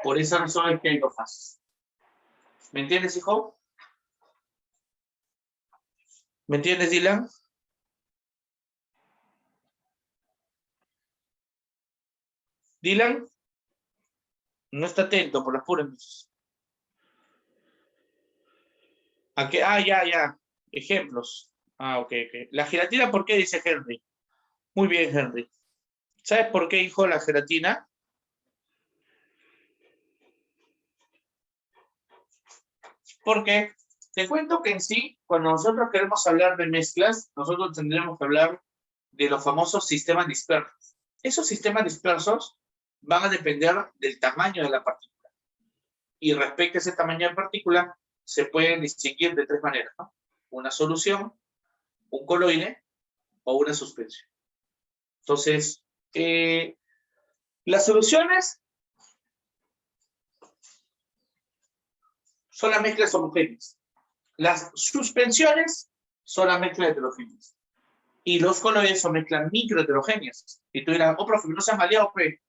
Por esa razón es que hay dos fases. ¿Me entiendes, hijo? ¿Me entiendes, Dylan? Dylan, no está atento, por las puras. ¿A qué? Ah, ya. Ejemplos. Ah, ok. La gelatina, ¿por qué dice Henry? Muy bien, Henry. ¿Sabes por qué, hijo, la gelatina? Porque te cuento que en sí, cuando nosotros queremos hablar de mezclas, nosotros tendremos que hablar de los famosos sistemas dispersos. Esos sistemas dispersos van a depender del tamaño de la partícula. Y respecto a ese tamaño de partícula, se pueden distinguir de tres maneras, ¿no? Una solución, un coloide o una suspensión. Entonces, las soluciones son las mezclas homogéneas. Las suspensiones son las mezclas heterogéneas. Y los coloides son mezclas microheterogéneas. Y tú dirás, oh, profe, no seas maleado, pues.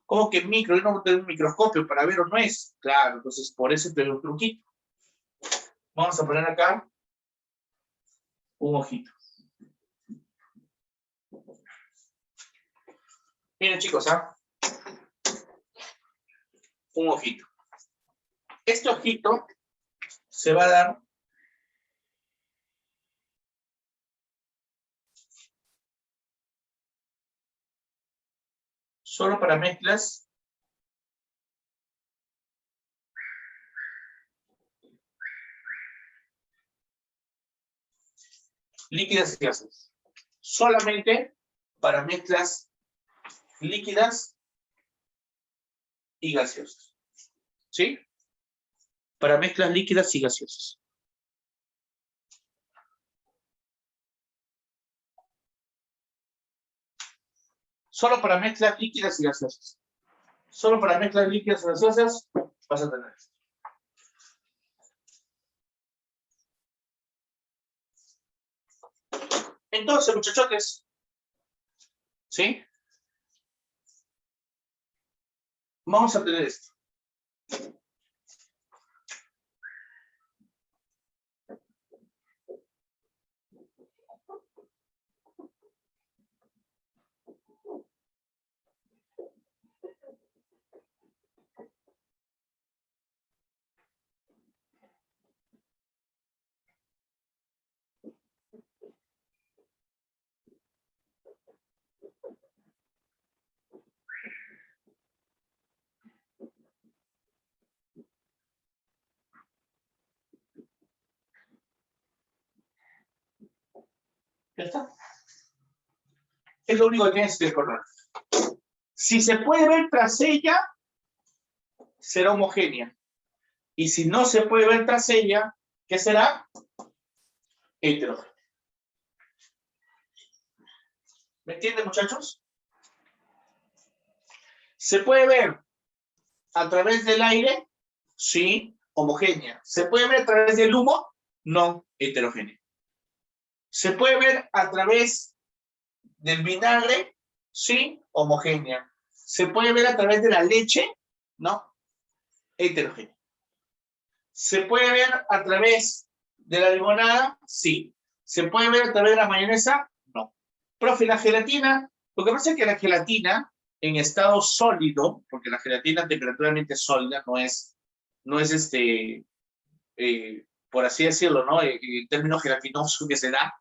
¿Cómo que micro? Yo no tengo un microscopio para ver o no es. Claro, entonces por eso te doy un truquito. Vamos a poner acá un ojito. Miren, chicos, ¿ah? Un ojito. Este ojito se va a dar solo para mezclas líquidas y gaseosas. Solamente para mezclas líquidas y gaseosas. ¿Sí? Para mezclas líquidas y gaseosas. Solo para mezclas líquidas y gaseosas. Solo para mezclas líquidas y gaseosas vas a tener esto. Entonces, muchachotes, ¿sí? Vamos a tener esto. ¿Ya está? Es lo único que tienes que recordar. Si se puede ver tras ella, será homogénea. Y si no se puede ver tras ella, ¿qué será? Heterogénea. ¿Me entienden, muchachos? ¿Se puede ver a través del aire? Sí, homogénea. ¿Se puede ver a través del humo? No, heterogénea. ¿Se puede ver a través del vinagre? Sí, homogénea. ¿Se puede ver a través de la leche? No, heterogénea. ¿Se puede ver a través de la limonada? Sí. ¿Se puede ver a través de la mayonesa? No. Profe, la gelatina, lo que pasa es que la gelatina en estado sólido, porque la gelatina temperaturalmente sólida no es por así decirlo, ¿no? El término gelatinoso que se da,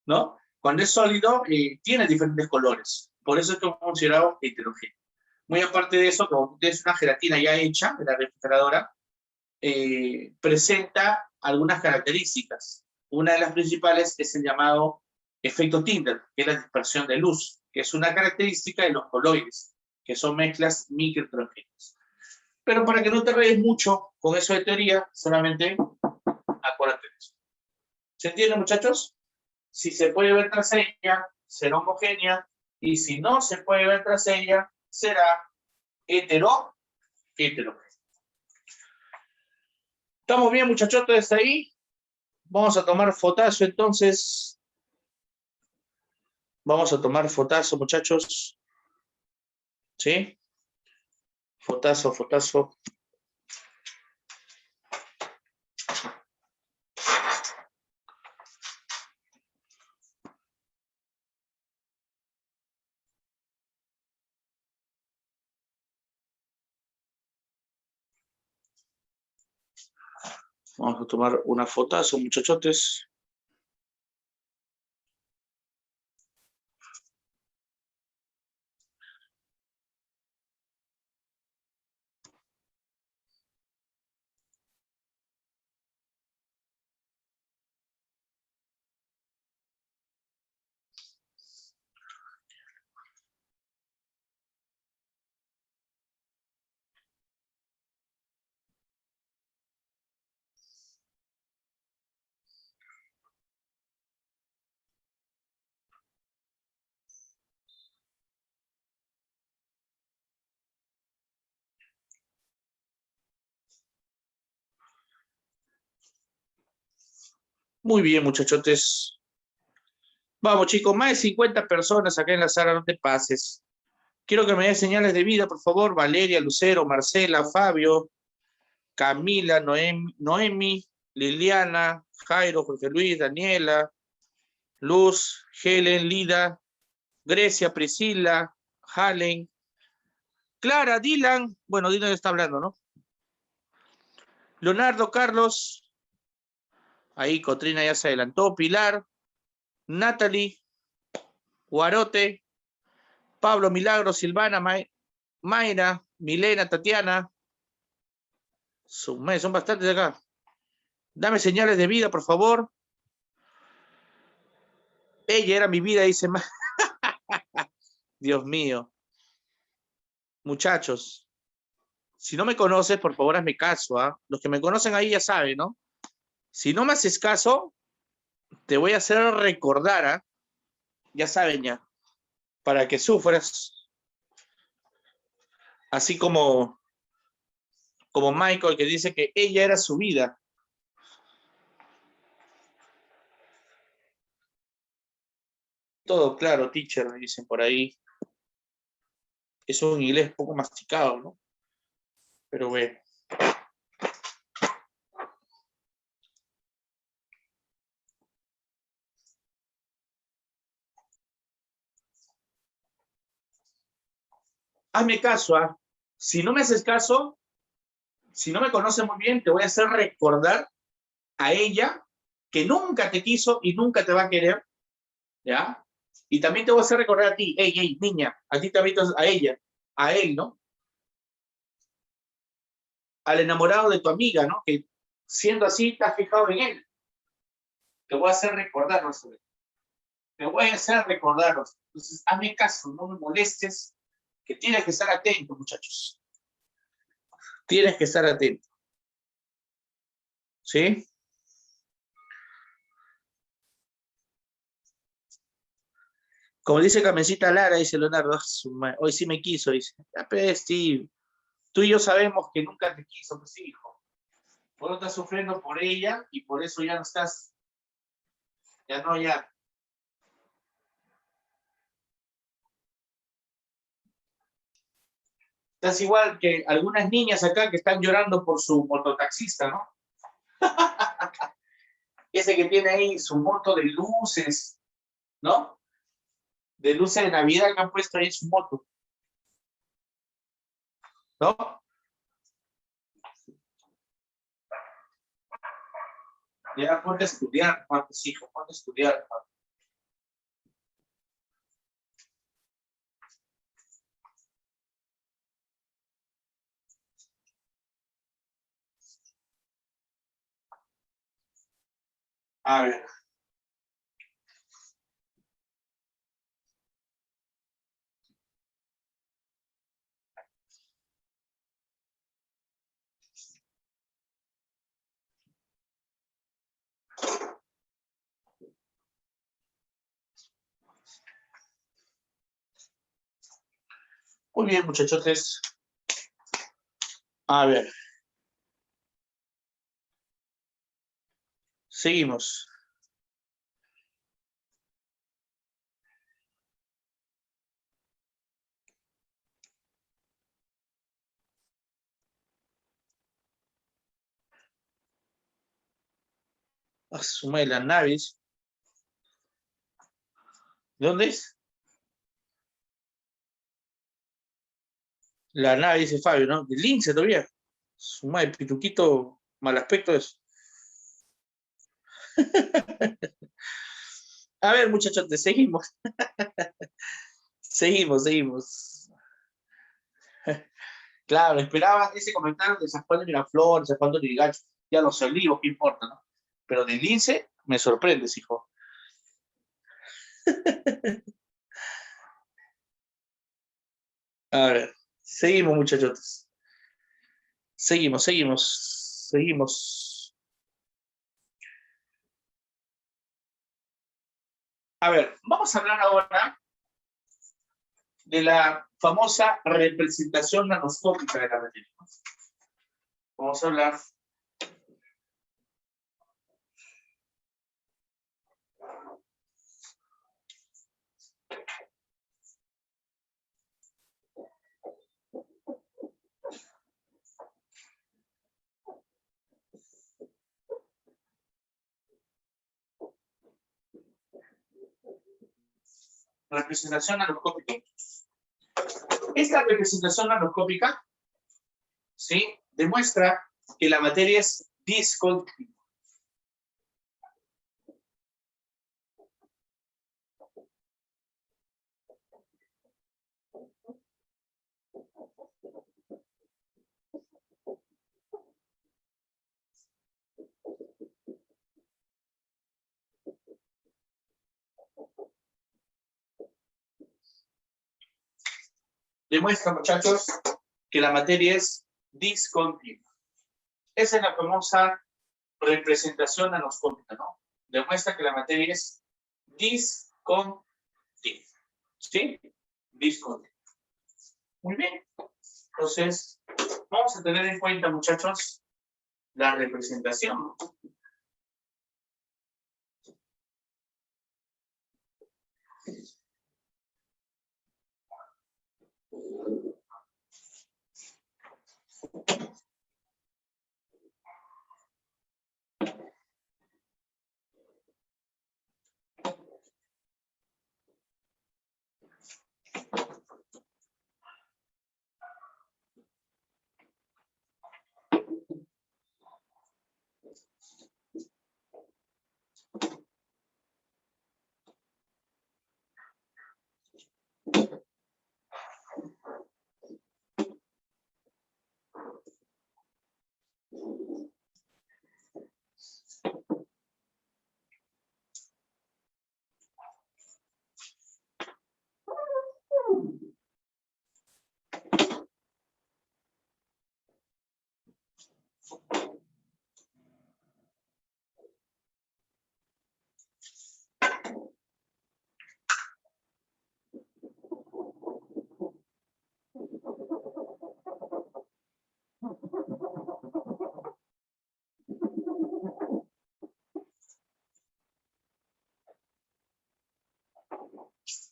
¿no? Cuando es sólido, tiene diferentes colores. Por eso es que es considerado heterogéneo. Muy aparte de eso, como es una gelatina ya hecha en la refrigeradora, presenta algunas características. Una de las principales es el llamado efecto Tyndall, que es la dispersión de luz, que es una característica de los coloides, que son mezclas microheterogéneas. Pero para que no te redes mucho con eso de teoría, solamente acuérdate de eso. ¿Se entiende, muchachos? Si se puede ver tras ella, será homogénea, y si no se puede ver tras ella, será heterogénea. ¿Estamos bien, muchachos, desde ahí? Vamos a tomar fotazo, entonces. Vamos a tomar fotazo, muchachos. ¿Sí? Fotazo, fotazo. Vamos a tomar una fotazo, muchachotes. Muy bien, muchachotes. Vamos, chicos, más de 50 personas acá en la sala, no te pases. Quiero que me den señales de vida, por favor. Valeria, Lucero, Marcela, Fabio, Camila, Noemi, Liliana, Jairo, Jorge Luis, Daniela, Luz, Helen, Lida, Grecia, Priscila, Halen, Clara, Dylan. Bueno, Dylan está hablando, ¿no? Leonardo, Carlos. Ahí Cotrina ya se adelantó. Pilar, Natalie, Guarote, Pablo, Milagro, Silvana, Mayra, Milena, Tatiana. Son bastantes acá. Dame señales de vida, por favor. Ella era mi vida, dice. Dios mío. Muchachos, si no me conoces, por favor, hazme caso. ¿Ah? Los que me conocen ahí ya saben, ¿no? Si no me haces caso, te voy a hacer recordar, ¿ah? Ya saben ya, para que sufras. Así como Michael, que dice que ella era su vida. Todo claro, teacher, me dicen por ahí. Es un inglés poco masticado, ¿no? Pero bueno. Hazme caso, ¿ah? Si no me haces caso, si no me conoces muy bien, te voy a hacer recordar a ella que nunca te quiso y nunca te va a querer, ¿ya? Y también te voy a hacer recordar a ti, hey, niña, a ti también, a ella, a él, ¿no? Al enamorado de tu amiga, ¿no? Que siendo así, te has fijado en él. Te voy a hacer recordarnos. Te voy a hacer recordarnos. Entonces, hazme caso, no me molestes, que tienes que estar atento, muchachos. Tienes que estar atento. ¿Sí? Como dice Carmencita Lara, dice Leonardo, hoy sí me quiso, dice. Ya, pues, Steve, tú y yo sabemos que nunca te quiso, pues, hijo. Vos no estás sufriendo por ella y por eso ya no estás, ya. Estás igual que algunas niñas acá que están llorando por su mototaxista, ¿no? Ese que tiene ahí su moto de luces, ¿no? De luces de Navidad que han puesto ahí en su moto, ¿no? Ya ponte a estudiar, Marcos, hijo, ponte a estudiar. A ver. Muy bien, muchachotes. A ver. Seguimos. Suma de las naves. ¿De dónde es? La nave, dice Fabio, ¿no? De Lince todavía. Suma de pituquito, mal aspecto eso. A ver, muchachotes, seguimos. Seguimos. Claro, esperaba ese comentario de San Juan de Miraflores, San Juan de Lurigancho. Ya los olivos, ¿qué importa, no? Pero de Lince me sorprendes, hijo. A ver, seguimos, muchachotes. Seguimos. A ver, vamos a hablar ahora de la famosa representación nanoscópica de la materia. Vamos a hablar de representación nanoscópica. Esta representación nanoscópica, ¿sí?, demuestra que la materia es discontinua. Demuestra, muchachos, que la materia es discontinua. Esa es la famosa representación nanoscópica, ¿no? Demuestra que la materia es discontinua. ¿Sí? Discontinua. Muy bien. Entonces, vamos a tener en cuenta, muchachos, la representación.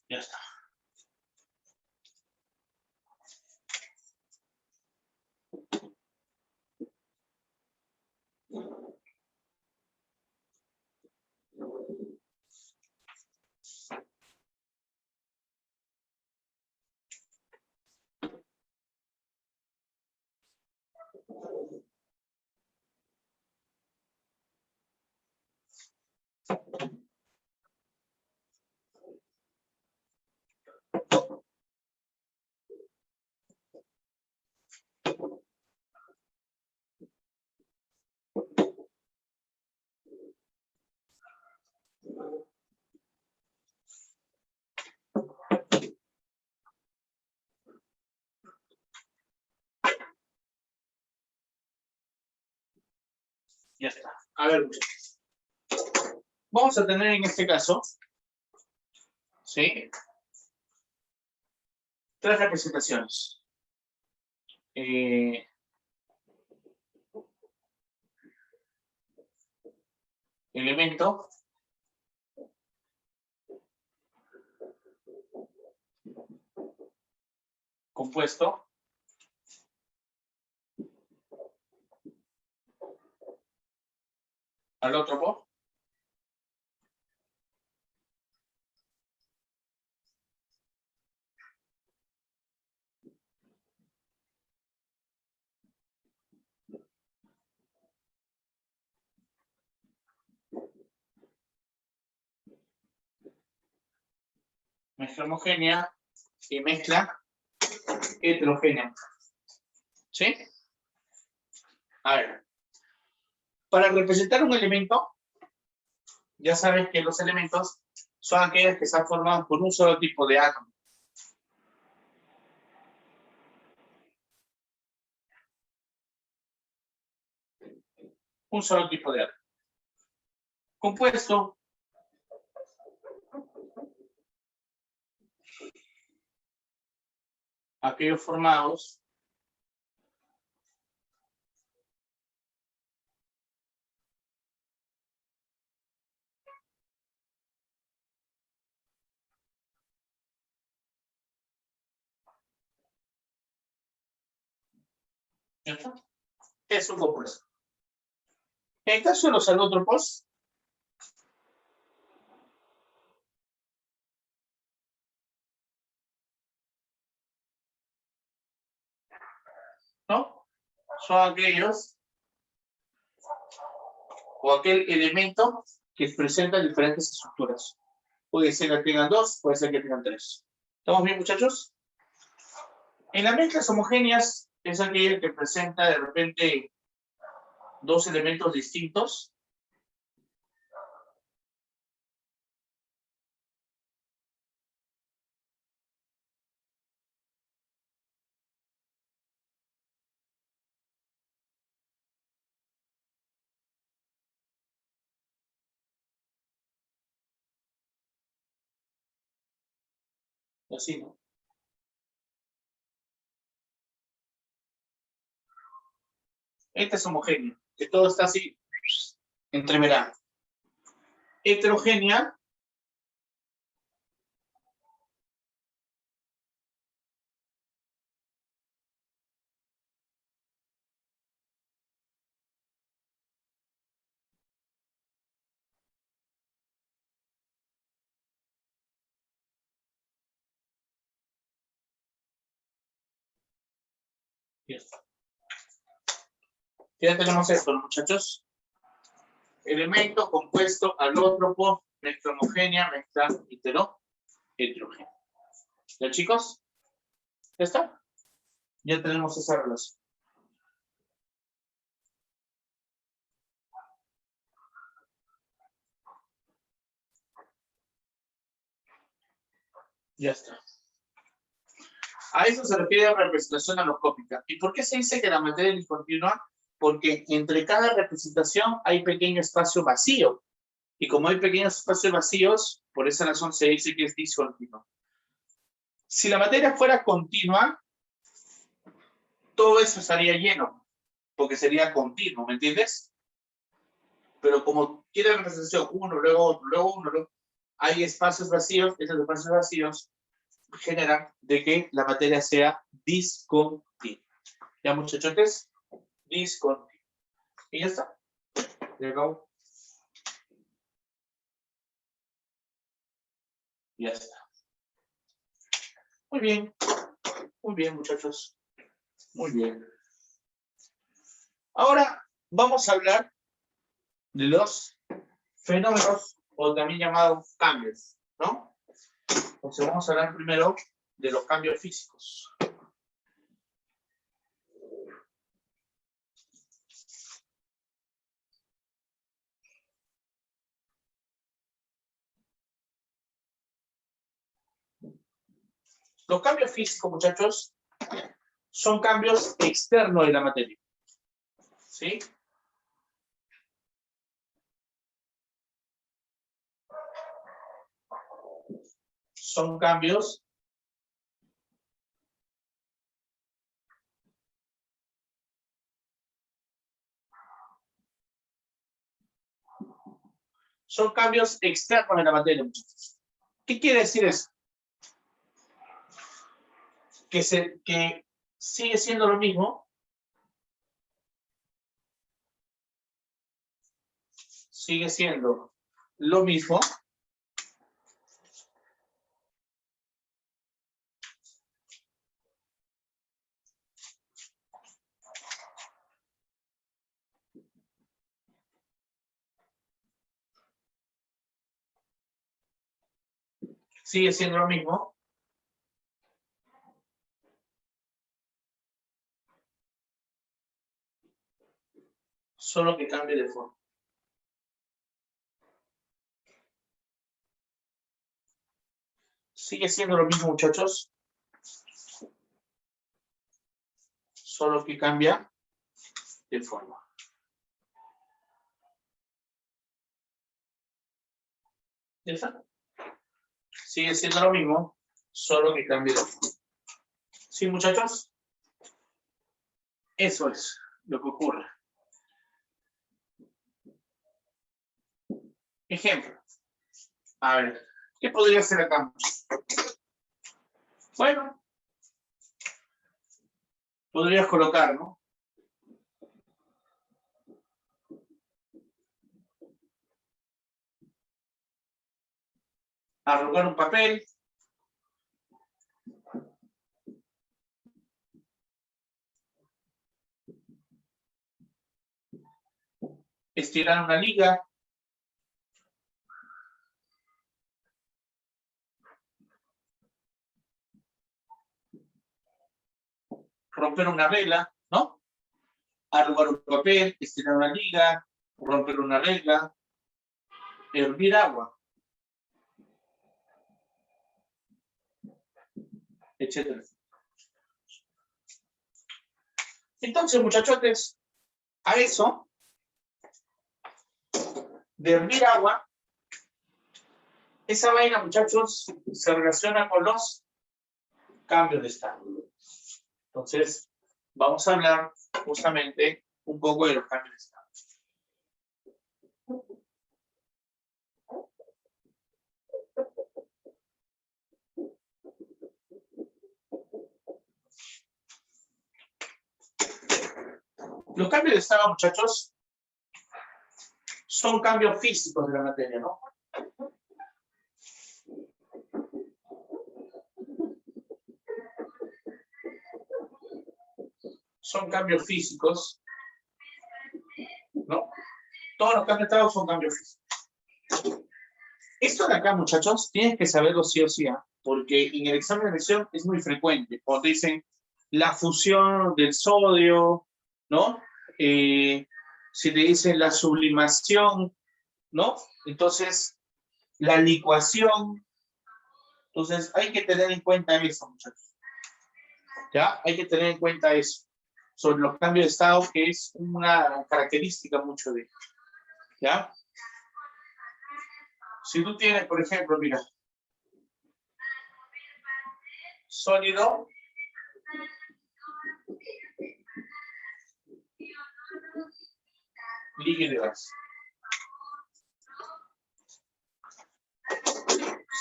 Ya está. Ya está. A ver, muchachos. Vamos a tener en este caso, ¿sí?, tres representaciones. Elemento, compuesto, alótropo, mezcla homogénea y mezcla heterogénea. ¿Sí? A ver, para representar un elemento, ya sabes que los elementos son aquellos que están formados por un solo tipo de átomo. Un solo tipo de átomo. Compuesto, aquellos formados ¿cierto? Es un compuesto. En el caso de los alótropos, ¿no? Son aquellos o aquel elemento que presenta diferentes estructuras. Puede ser que tengan dos, puede ser que tengan tres. ¿Estamos bien, muchachos? En las mezclas homogéneas es aquella que presenta de repente dos elementos distintos. Así, ¿no? Esta es homogénea, que todo está así entreverado. Heterogénea ya tenemos esto, muchachos. Elemento compuesto alótropo, mezcla homogénea, mezcla heterogénea. ¿Ya, chicos? ¿Ya está? Ya tenemos esa relación. Ya está. A eso se refiere representación aloscópica. ¿Y por qué se dice que la materia es discontinua? Porque entre cada representación hay pequeño espacio vacío. Y como hay pequeños espacios vacíos, por esa razón se dice que es discontinua. Si la materia fuera continua, todo eso estaría lleno, porque sería continuo, ¿me entiendes? Pero como tiene representación uno, luego otro, luego uno, luego, hay espacios vacíos, esos espacios vacíos generan de que la materia sea discontinua. ¿Ya, muchachotes? Discontinua. Y ya está. Ya acabó. Ya está. Muy bien. Muy bien, muchachos. Muy bien. Ahora vamos a hablar de los fenómenos o también llamados cambios, ¿no? Entonces vamos a hablar primero de los cambios físicos. Los cambios físicos, muchachos, son cambios externos de la materia. ¿Sí? Son cambios Son cambios externos en la materia, muchachos. ¿Qué quiere decir eso? Que sigue siendo lo mismo. Sigue siendo lo mismo. Sigue siendo lo mismo. Solo que cambie de forma. Sigue siendo lo mismo, muchachos. Solo que cambia de forma. ¿Ya está? Sigue siendo lo mismo, solo que cambia de forma. ¿Sí, muchachos? Eso es lo que ocurre. Ejemplo. A ver, ¿qué podría ser acá? Bueno, podrías colocar, ¿no? Arrugar un papel. Estirar una liga. Romper una regla, ¿no? Arrugar un papel, estirar una liga, romper una regla, hervir agua, etc. Entonces, muchachotes, a eso de hervir agua, esa vaina, muchachos, se relaciona con los cambios de estado. Entonces, vamos a hablar justamente un poco de los cambios de estado. Los cambios de estado, muchachos, son cambios físicos de la materia, ¿no? Son cambios físicos, ¿no? Todos los cambios de estado son cambios físicos. Esto de acá, muchachos, tienes que saberlo sí o sí, ¿eh? Porque en el examen de admisión es muy frecuente. Cuando te dicen la fusión del sodio, ¿no? Si te dicen la sublimación, ¿no? Entonces, la licuación. Entonces, hay que tener en cuenta eso, muchachos. ¿Ya? Hay que tener en cuenta eso. Sobre los cambios de estado, que es una característica mucho de ellos. ¿Ya? Si tú tienes, por ejemplo, mira, sólido, líquido y gas.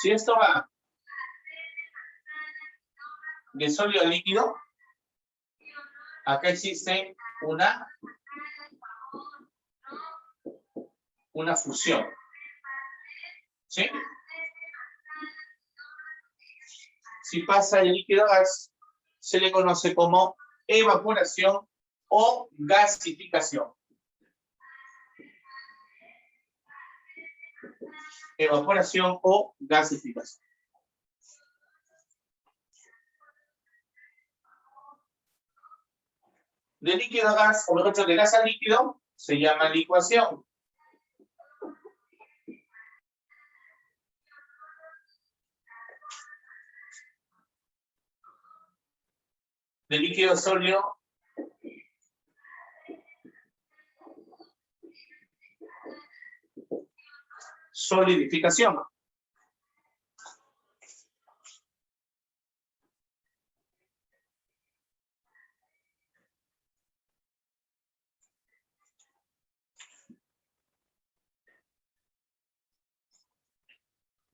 Si esto va de sólido a líquido, acá existe una fusión. ¿Sí? Si pasa de líquido a gas, se le conoce como evaporación o gasificación. Evaporación o gasificación. De líquido a gas, o mejor dicho, de gas a líquido, se llama licuación. De líquido a sólido, solidificación.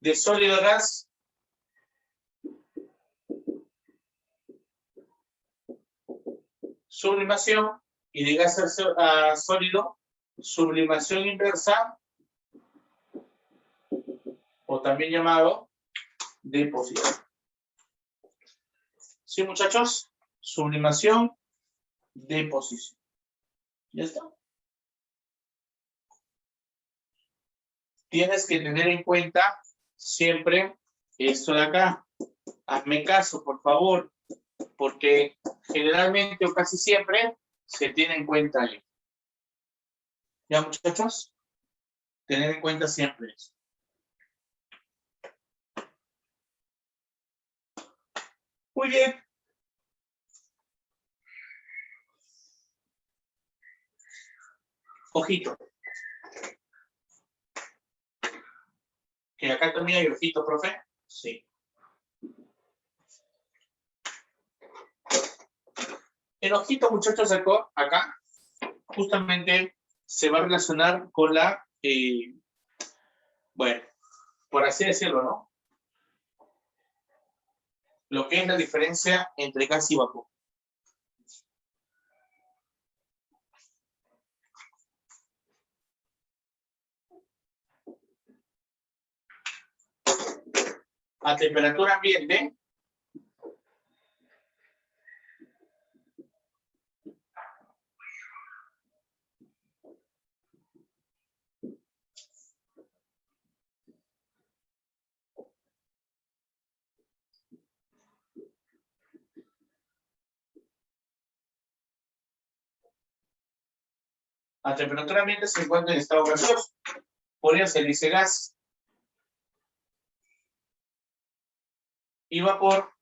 de sólido a gas, sublimación, y de gas a sólido, sublimación inversa, o también llamado deposición. ¿Sí, muchachos? Sublimación, deposición. ¿Ya está? Tienes que tener en cuenta siempre esto de acá. Hazme caso, por favor, porque generalmente o casi siempre se tiene en cuenta ahí. ¿Ya, muchachos? Tener en cuenta siempre eso. Muy bien. Ojito. Que acá también hay ojito, profe. Sí. El ojito, muchachos, acá justamente se va a relacionar con la, bueno, por así decirlo, ¿no? Lo que es la diferencia entre gas y vapor. A temperatura ambiente, se encuentra en estado gaseoso. Por eso se dice gas. Y vapor,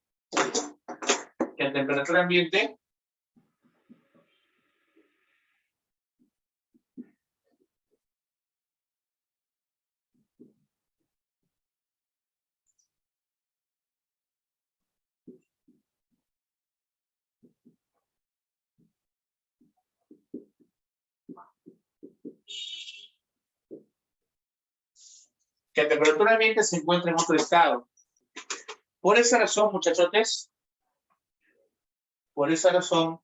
que a temperatura ambiente se encuentra en otro estado. Por esa razón, muchachotes, por esa razón,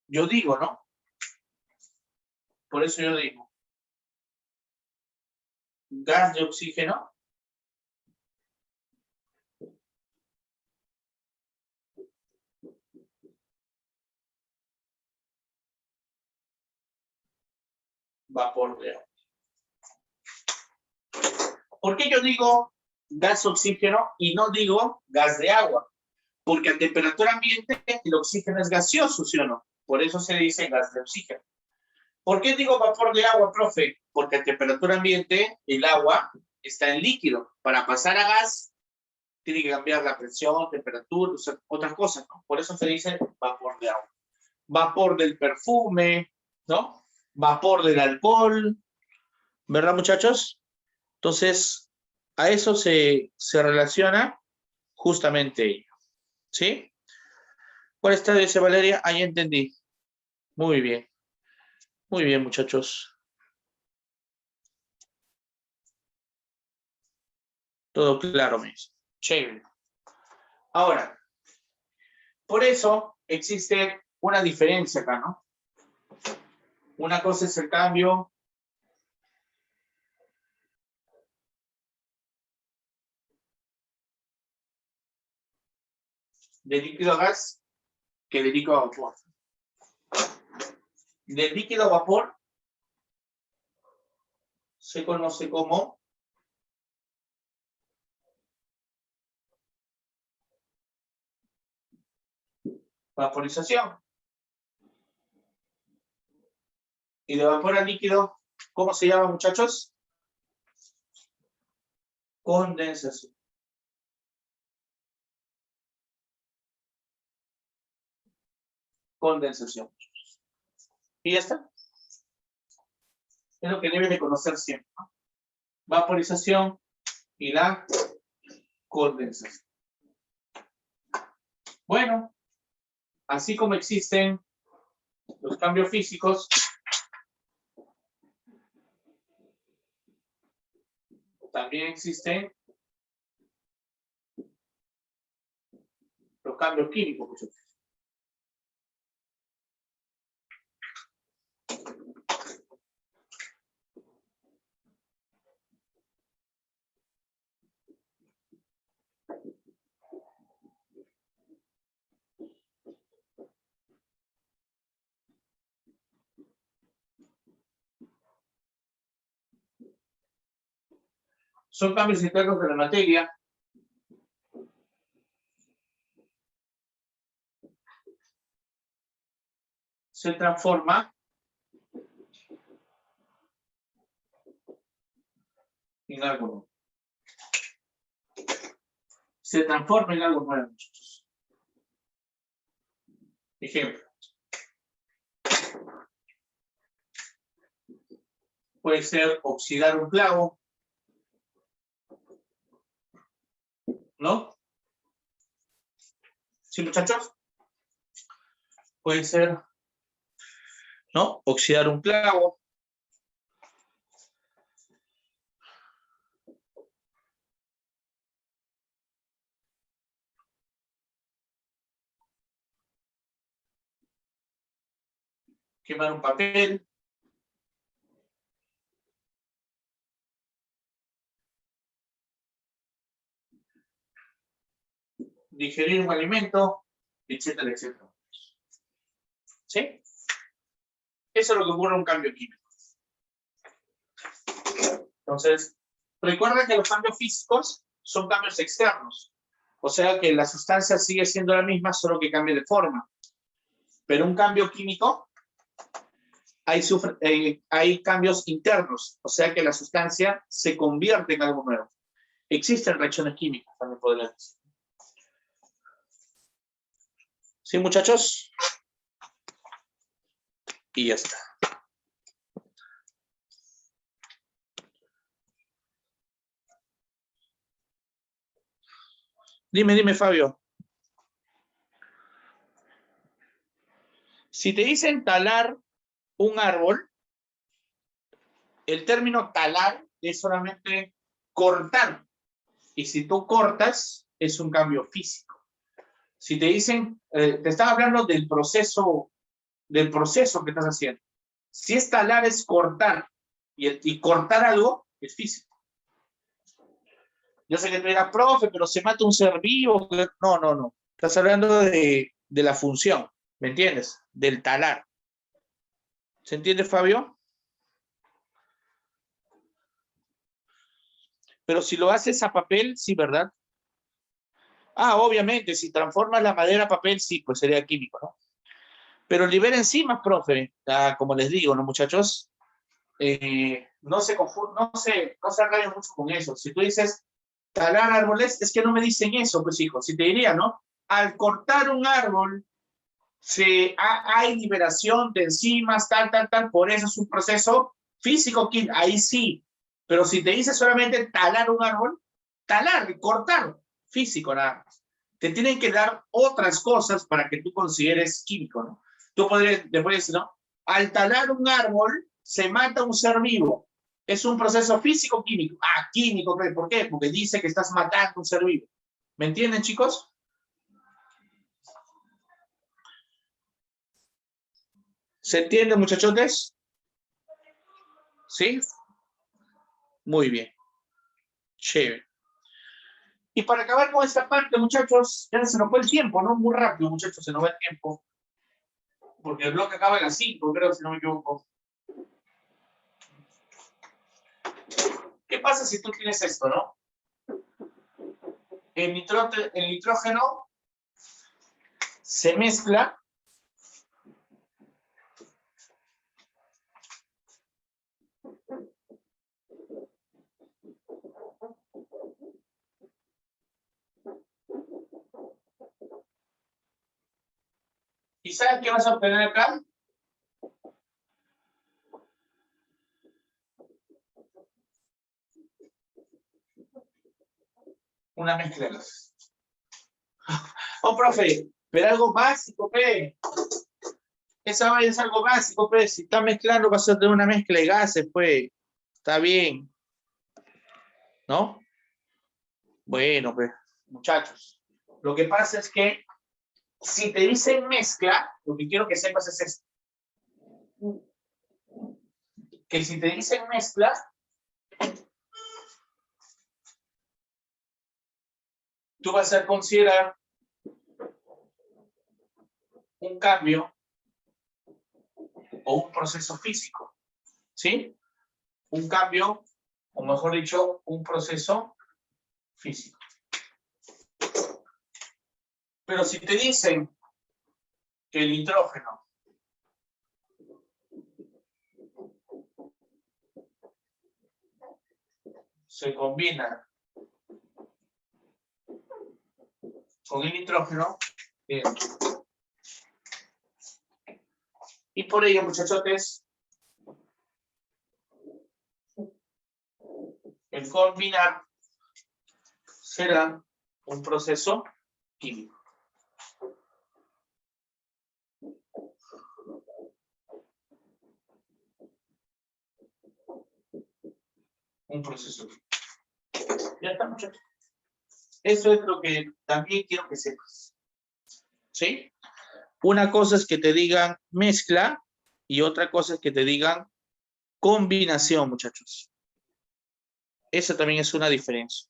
yo digo, ¿no? Por eso yo digo, gas de oxígeno vapor de agua. ¿Por qué yo digo gas oxígeno y no digo gas de agua? Porque a temperatura ambiente el oxígeno es gaseoso, ¿sí o no? Por eso se dice gas de oxígeno. ¿Por qué digo vapor de agua, profe? Porque a temperatura ambiente el agua está en líquido. Para pasar a gas tiene que cambiar la presión, temperatura, o sea, otras cosas, ¿no? Por eso se dice vapor de agua. Vapor del perfume, ¿no? Vapor del alcohol, ¿verdad, muchachos? Entonces, a eso se relaciona justamente ello, ¿sí? ¿Cuál está, dice Valeria? Ahí entendí. Muy bien. Muy bien, muchachos. Todo claro, me dice. Chévere. Ahora, por eso existe una diferencia acá, ¿no? Una cosa es el cambio de líquido a gas que de líquido a vapor. De líquido a vapor se conoce como vaporización. Y de vapor a líquido, ¿cómo se llama, muchachos? Condensación. Condensación. Y ya está. Es lo que debes de conocer siempre, ¿no? Vaporización y la condensación. Bueno, así como existen los cambios físicos, también existen los cambios químicos, por supuesto. Son cambios internos de la materia. Se transforma en algo nuevo. Se transforma en algo nuevo, muchachos. Ejemplo. Puede ser oxidar un clavo, ¿no? ¿Sí, muchachos? Puede ser, ¿no? Oxidar un clavo. Quemar un papel. Digerir un alimento, etcétera, etcétera. ¿Sí? Eso es lo que ocurre en un cambio químico. Entonces, recuerda que los cambios físicos son cambios externos. O sea que la sustancia sigue siendo la misma, solo que cambia de forma. Pero un cambio químico, hay cambios internos. O sea que la sustancia se convierte en algo nuevo. Existen reacciones químicas, también podrían decir. ¿Sí, muchachos? Y ya está. Dime, Fabio. Si te dicen talar un árbol, el término talar es solamente cortar. Y si tú cortas, es un cambio físico. Si te dicen, te están hablando del proceso que estás haciendo. Si es talar, es cortar. Y cortar algo es físico. Yo sé que tú dirás, profe, pero se mata un ser vivo. No. Estás hablando de la función, ¿me entiendes? Del talar. ¿Se entiende, Fabio? Pero si lo haces a papel, sí, ¿verdad? Ah, obviamente, si transformas la madera a papel, sí, pues sería químico, ¿no? Pero libera enzimas, profe. Como les digo, ¿no, muchachos? No se engañen mucho con eso. Si tú dices talar árboles, es que no me dicen eso, pues, hijos. Si te diría, ¿no? Al cortar un árbol, hay liberación de enzimas, tal, por eso es un proceso físico, ahí sí. Pero si te dice solamente talar un árbol, talar, cortar, físico nada más. Te tienen que dar otras cosas para que tú consideres químico, ¿no? Tú después decir, ¿no? Al talar un árbol, se mata un ser vivo. Es un proceso físico-químico. Químico, ¿por qué? Porque dice que estás matando un ser vivo. ¿Me entienden, chicos? ¿Se entiende, muchachotes? ¿Sí? Muy bien. Chévere. Y para acabar con esta parte, muchachos, ya se nos fue el tiempo, ¿no? Muy rápido, muchachos, se nos va el tiempo. Porque el bloque acaba a las 5, creo, si no me equivoco. ¿Qué pasa si tú tienes esto, no? El nitrógeno se mezcla ¿y sabes qué vas a obtener acá? Una mezcla de gases. Oh, profe, pero algo básico, pe. Esa es algo básico, pe. Si está mezclando, vas a tener una mezcla de gases, pues. Está bien. ¿No? Bueno, pues, muchachos. Lo que pasa es que Si te dicen mezcla, lo que quiero que sepas es esto. Que si te dicen mezcla, tú vas a considerar un cambio o un proceso físico, ¿sí? Un cambio, o mejor dicho, un proceso físico. Pero si te dicen que el nitrógeno se combina con el nitrógeno, y por ello, muchachotes, el combinar será un proceso químico. Un proceso químico. Ya está, muchachos. Eso es lo que también quiero que sepas. ¿Sí? Una cosa es que te digan mezcla y otra cosa es que te digan combinación, muchachos. Esa también es una diferencia.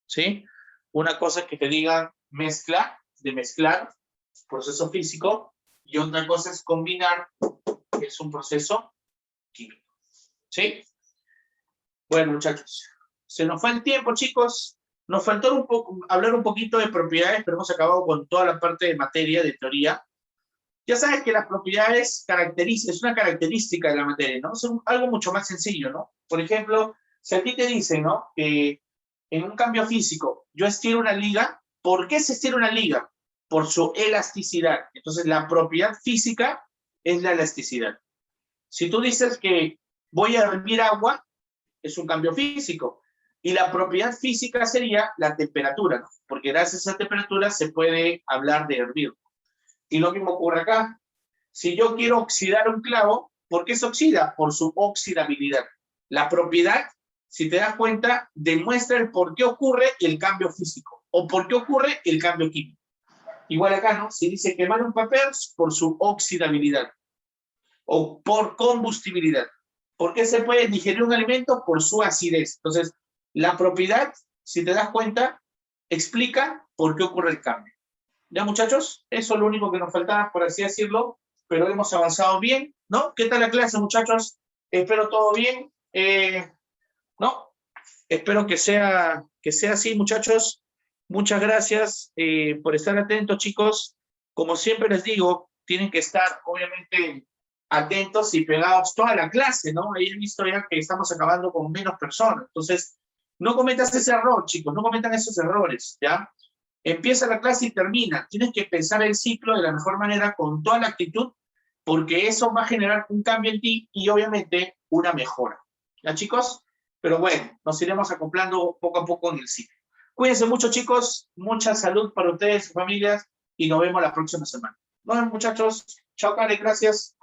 ¿Sí? Una cosa es que te digan mezcla, de mezclar, proceso físico, y otra cosa es combinar, que es un proceso químico. ¿Sí? Bueno, muchachos, se nos fue el tiempo, chicos. Nos faltó hablar un poquito de propiedades, pero hemos acabado con toda la parte de materia, de teoría. Ya sabes que las propiedades es una característica de la materia, ¿no? Es algo mucho más sencillo, ¿no? Por ejemplo, si a ti te dicen, ¿no? Que en un cambio físico yo estiro una liga, ¿por qué se estira una liga? Por su elasticidad. Entonces, la propiedad física es la elasticidad. Si tú dices que voy a hervir agua, es un cambio físico. Y la propiedad física sería la temperatura, ¿no? Porque gracias a esa temperatura se puede hablar de hervir. Y lo mismo ocurre acá. Si yo quiero oxidar un clavo, ¿por qué se oxida? Por su oxidabilidad. La propiedad, si te das cuenta, demuestra el por qué ocurre el cambio físico o por qué ocurre el cambio químico. Igual acá, ¿no? Se dice quemar un papel por su oxidabilidad o por combustibilidad. ¿Por qué se puede digerir un alimento? Por su acidez. Entonces, la propiedad, si te das cuenta, explica por qué ocurre el cambio. Ya, muchachos, eso es lo único que nos faltaba, por así decirlo, pero hemos avanzado bien, ¿no? ¿Qué tal la clase, muchachos? Espero todo bien, ¿no? Espero que sea así, muchachos. Muchas gracias por estar atentos, chicos. Como siempre les digo, tienen que estar, obviamente, atentos y pegados toda la clase, ¿no? Ahí he visto ya que estamos acabando con menos personas. Entonces, no cometas ese error, chicos, no cometan esos errores, ¿ya? Empieza la clase y termina. Tienes que pensar el ciclo de la mejor manera, con toda la actitud, porque eso va a generar un cambio en ti y obviamente una mejora. ¿Ya, chicos? Pero bueno, nos iremos acoplando poco a poco en el ciclo. Cuídense mucho, chicos. Mucha salud para ustedes, familias, y nos vemos la próxima semana. Nos vemos, muchachos. Chao, Karen. Gracias.